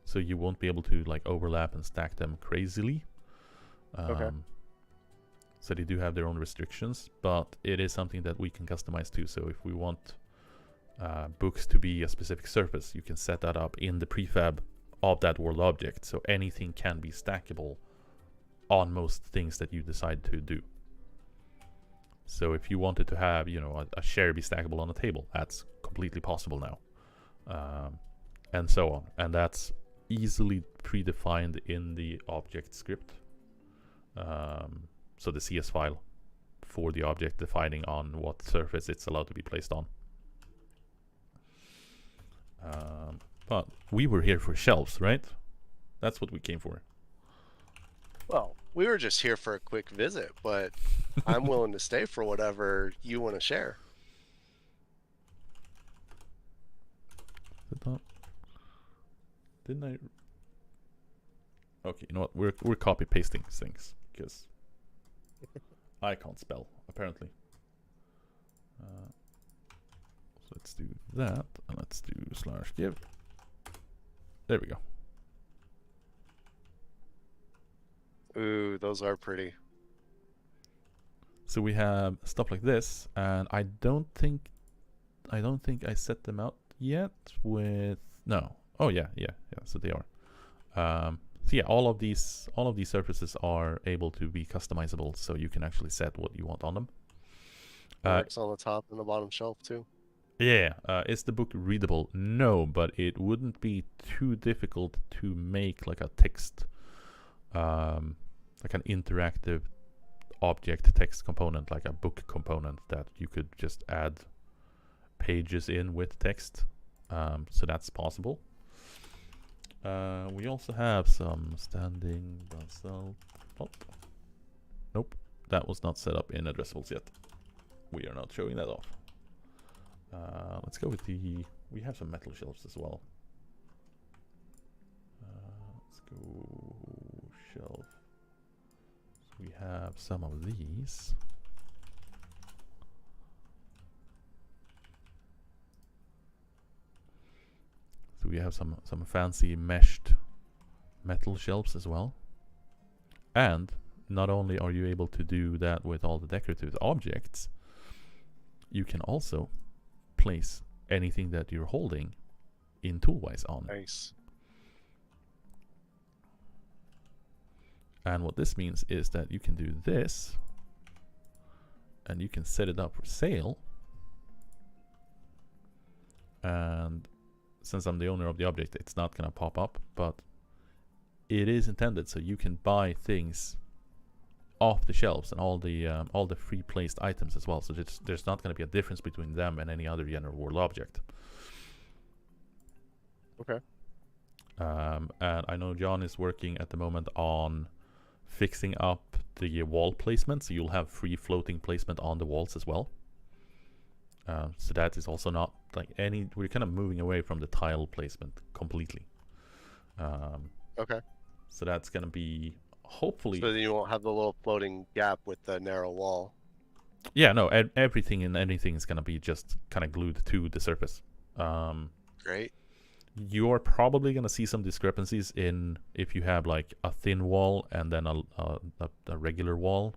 so you won't be able to like overlap and stack them crazily. Okay. So they do have their own restrictions, but it is something that we can customize too. So if we want books to be a specific surface, you can set that up in the prefab of that world object, so anything can be stackable on most things that you decide to do. So if you wanted to have, you know, a chair be stackable on a table, that's completely possible now, and so on. And that's easily predefined in the object script. So the CS file for the object defining on what surface it's allowed to be placed on. But we were here for shelves, right? That's what we came for. Well, we were just here for a quick visit, but I'm willing to stay for whatever you want to share. Didn't I? Okay, you know what? We're copy pasting things because I can't spell apparently. So let's do that, and let's do /give. There we go. Ooh, those are pretty. So we have stuff like this, and I don't think I set them out yet with no. Oh yeah. So they are. So yeah, all of these surfaces are able to be customizable, so you can actually set what you want on them. Works on the top and the bottom shelf too. Yeah. Is the book readable? No, but it wouldn't be too difficult to make like a text, like an interactive object text component, like a book component that you could just add pages in with text. So that's possible. We also have some standing basalt. Nope, that was not set up in addressables yet. We are not showing that off. Let's go with the. We have some metal shelves as well. Let's go shelf. So we have some of these. So we have some fancy meshed metal shelves as well. And not only are you able to do that with all the decorative objects, you can also place anything that you're holding in toolwise on. Nice. And what this means is that you can do this, and you can set it up for sale. And since I'm the owner of the object, it's not gonna pop up, but it is intended so you can buy things off the shelves and all the free placed items as well. So there's not gonna be a difference between them and any other general world object. Okay. And I know John is working at the moment on fixing up the wall placement, so you'll have free floating placement on the walls as well. So that is also not like any. We're kind of moving away from the tile placement completely. Okay. So that's gonna be hopefully. So then you won't have the little floating gap with the narrow wall. Yeah, no. Everything and anything is gonna be just kind of glued to the surface. Great. You're probably gonna see some discrepancies in if you have like a thin wall and then a regular wall.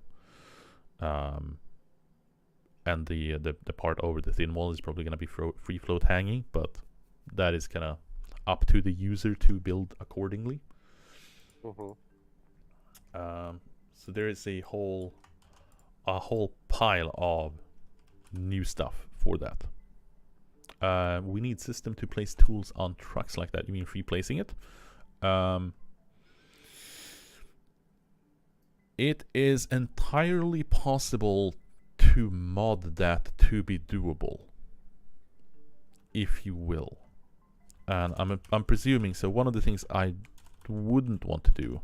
And the part over the thin wall is probably going to be free float hanging, but that is kind of up to the user to build accordingly. Mm-hmm. So there is a whole pile of new stuff for that. We need system to place tools on trucks like that. You mean free placing it? it is entirely possible to mod that to be doable, if you will. And I'm presuming, so one of the things I wouldn't want to do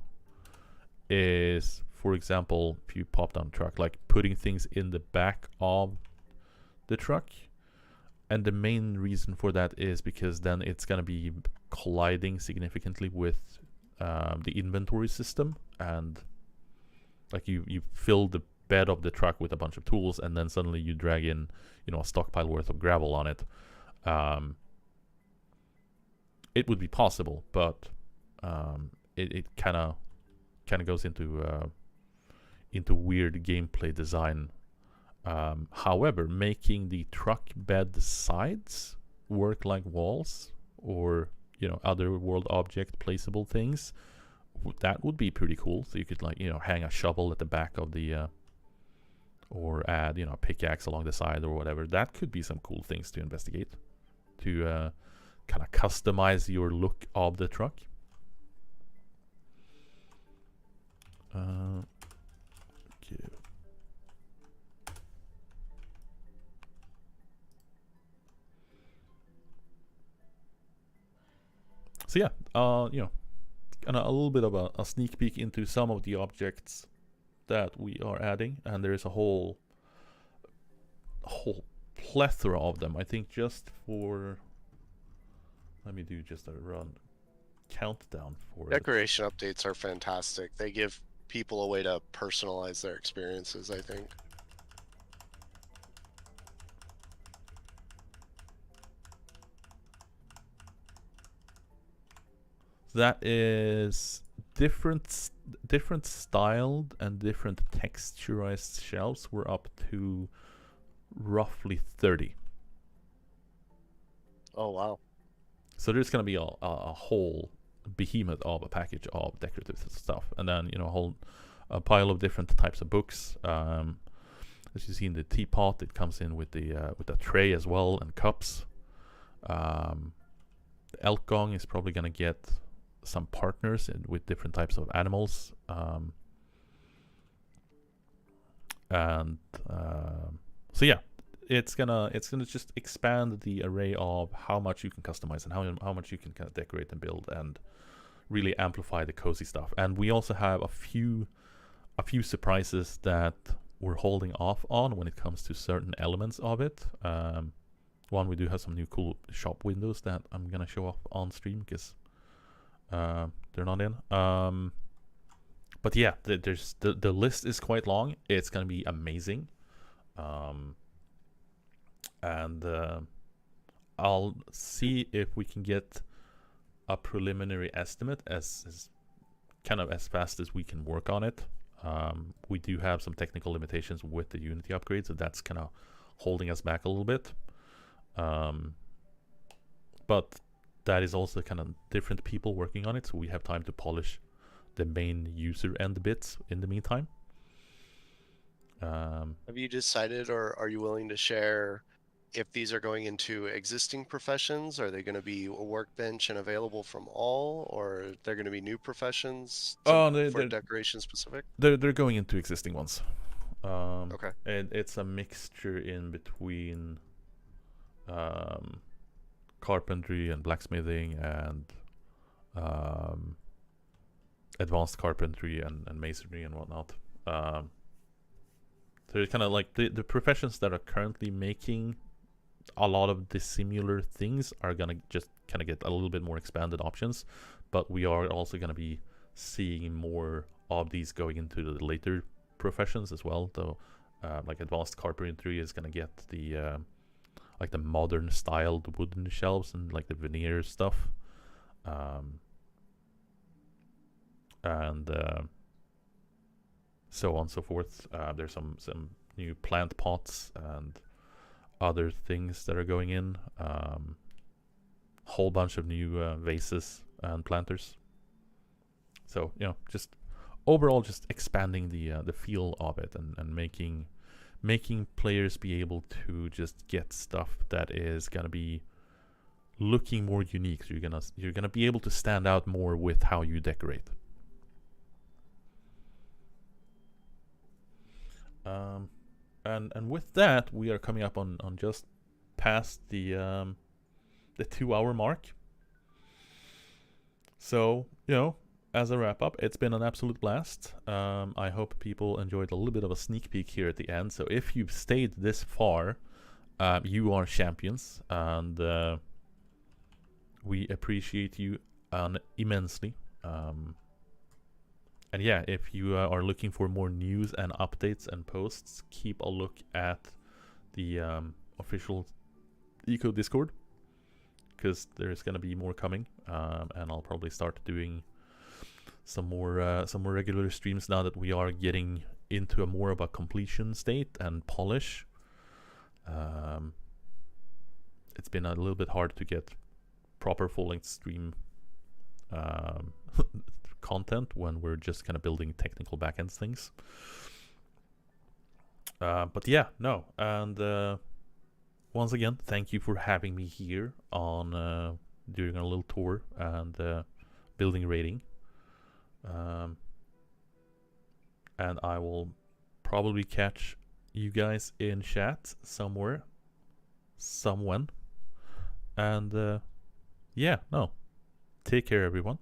is, for example, if you pop down truck, like putting things in the back of the truck. And the main reason for that is because then it's going to be colliding significantly with the inventory system, and like you fill the bed of the truck with a bunch of tools, and then suddenly you drag in, you know, a stockpile worth of gravel on it. It would be possible, but it kind of goes into weird gameplay design. However, making the truck bed sides work like walls, or, you know, other world object placeable things, that would be pretty cool. So you could, like, you know, hang a shovel at the back of the or add, you know, a pickaxe along the side or whatever. That could be some cool things to investigate, to kind of customize your look of the truck. Okay. So yeah, you know, kind of a little bit of a sneak peek into some of the objects that we are adding, and there is a whole plethora of them. I think just for, let me do just a run countdown for Decoration updates are fantastic. They give people a way to personalize their experiences, I think. That is different styled and different texturized shelves. We're up to roughly 30. Oh wow. So there's gonna be a whole behemoth of a package of decorative stuff, and then, you know, a pile of different types of books. As you see in the teapot, it comes in with the tray as well, and cups. The elk gong is probably gonna get some partners with different types of animals, so yeah, it's gonna just expand the array of how much you can customize and how much you can kind of decorate and build, and really amplify the cozy stuff. And we also have a few surprises that we're holding off on when it comes to certain elements of it. One, we do have some new cool shop windows that I'm gonna show off on stream because they're not in. But yeah, there's the list is quite long. It's gonna be amazing. And I'll see if we can get a preliminary estimate as kind of as fast as we can work on it. We do have some technical limitations with the Unity upgrade, so that's kind of holding us back a little bit. But that is also kind of different people working on it, so we have time to polish the main user end bits in the meantime. Have you decided, or are you willing to share, if these are going into existing professions? Are they going to be a workbench and available from all, or they're going to be new professions for decoration specific? They're going into existing ones. Okay. And it's a mixture in between carpentry and blacksmithing and advanced carpentry and masonry and whatnot. So it's kind of like the professions that are currently making a lot of dissimilar things are gonna just kind of get a little bit more expanded options, but we are also gonna be seeing more of these going into the later professions as well. Though, like advanced carpentry is gonna get the like the modern styled wooden shelves and like the veneer stuff, and so on and so forth. There's some new plant pots and other things that are going in. Whole bunch of new vases and planters. So, you know, just overall just expanding the feel of it and making players be able to just get stuff that is gonna be looking more unique. So you're gonna be able to stand out more with how you decorate. And with that, we are coming up on just past the 2-hour mark. So, you know, as a wrap up, it's been an absolute blast. I hope people enjoyed a little bit of a sneak peek here at the end. So if you've stayed this far, you are champions, and we appreciate you immensely. And yeah, if you are looking for more news and updates and posts, keep a look at the official Eco Discord, because there's gonna be more coming, and I'll probably start doing some more regular streams now that we are getting into a more of a completion state and polish. It's been a little bit hard to get proper full-length stream content when we're just kind of building technical backend things. But yeah, no, and once again, thank you for having me here on during a little tour and building rating. And I will probably catch you guys in chat somewhere, somewhen. And yeah, no, take care, everyone,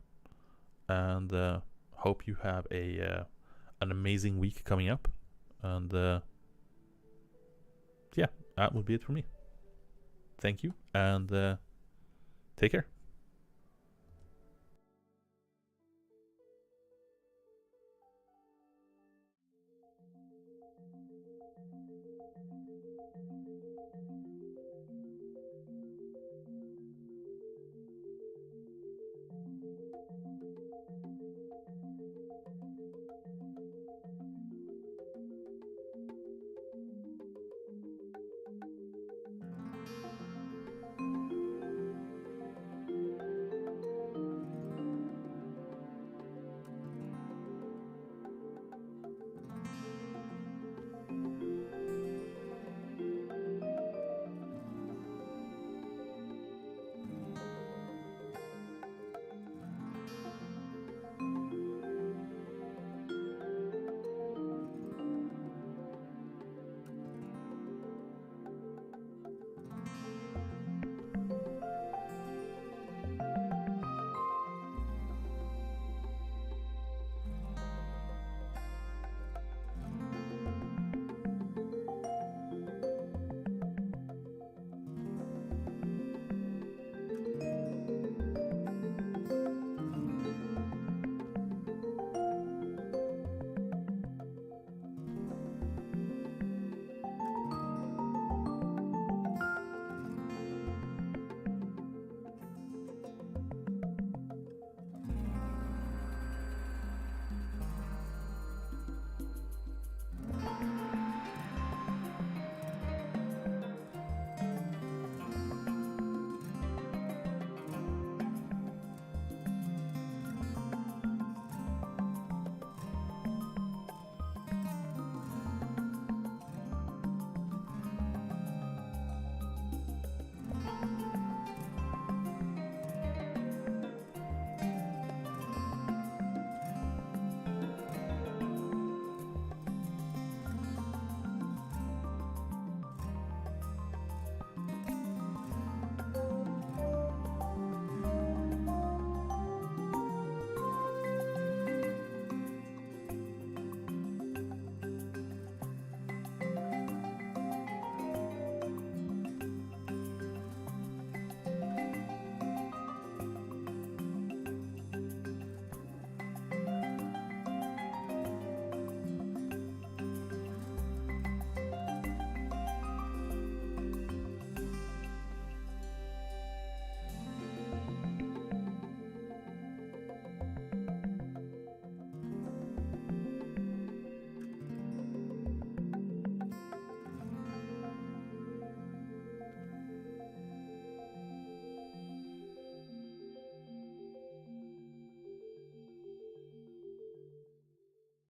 and hope you have an amazing week coming up. And yeah, that would be it for me. Thank you, and take care.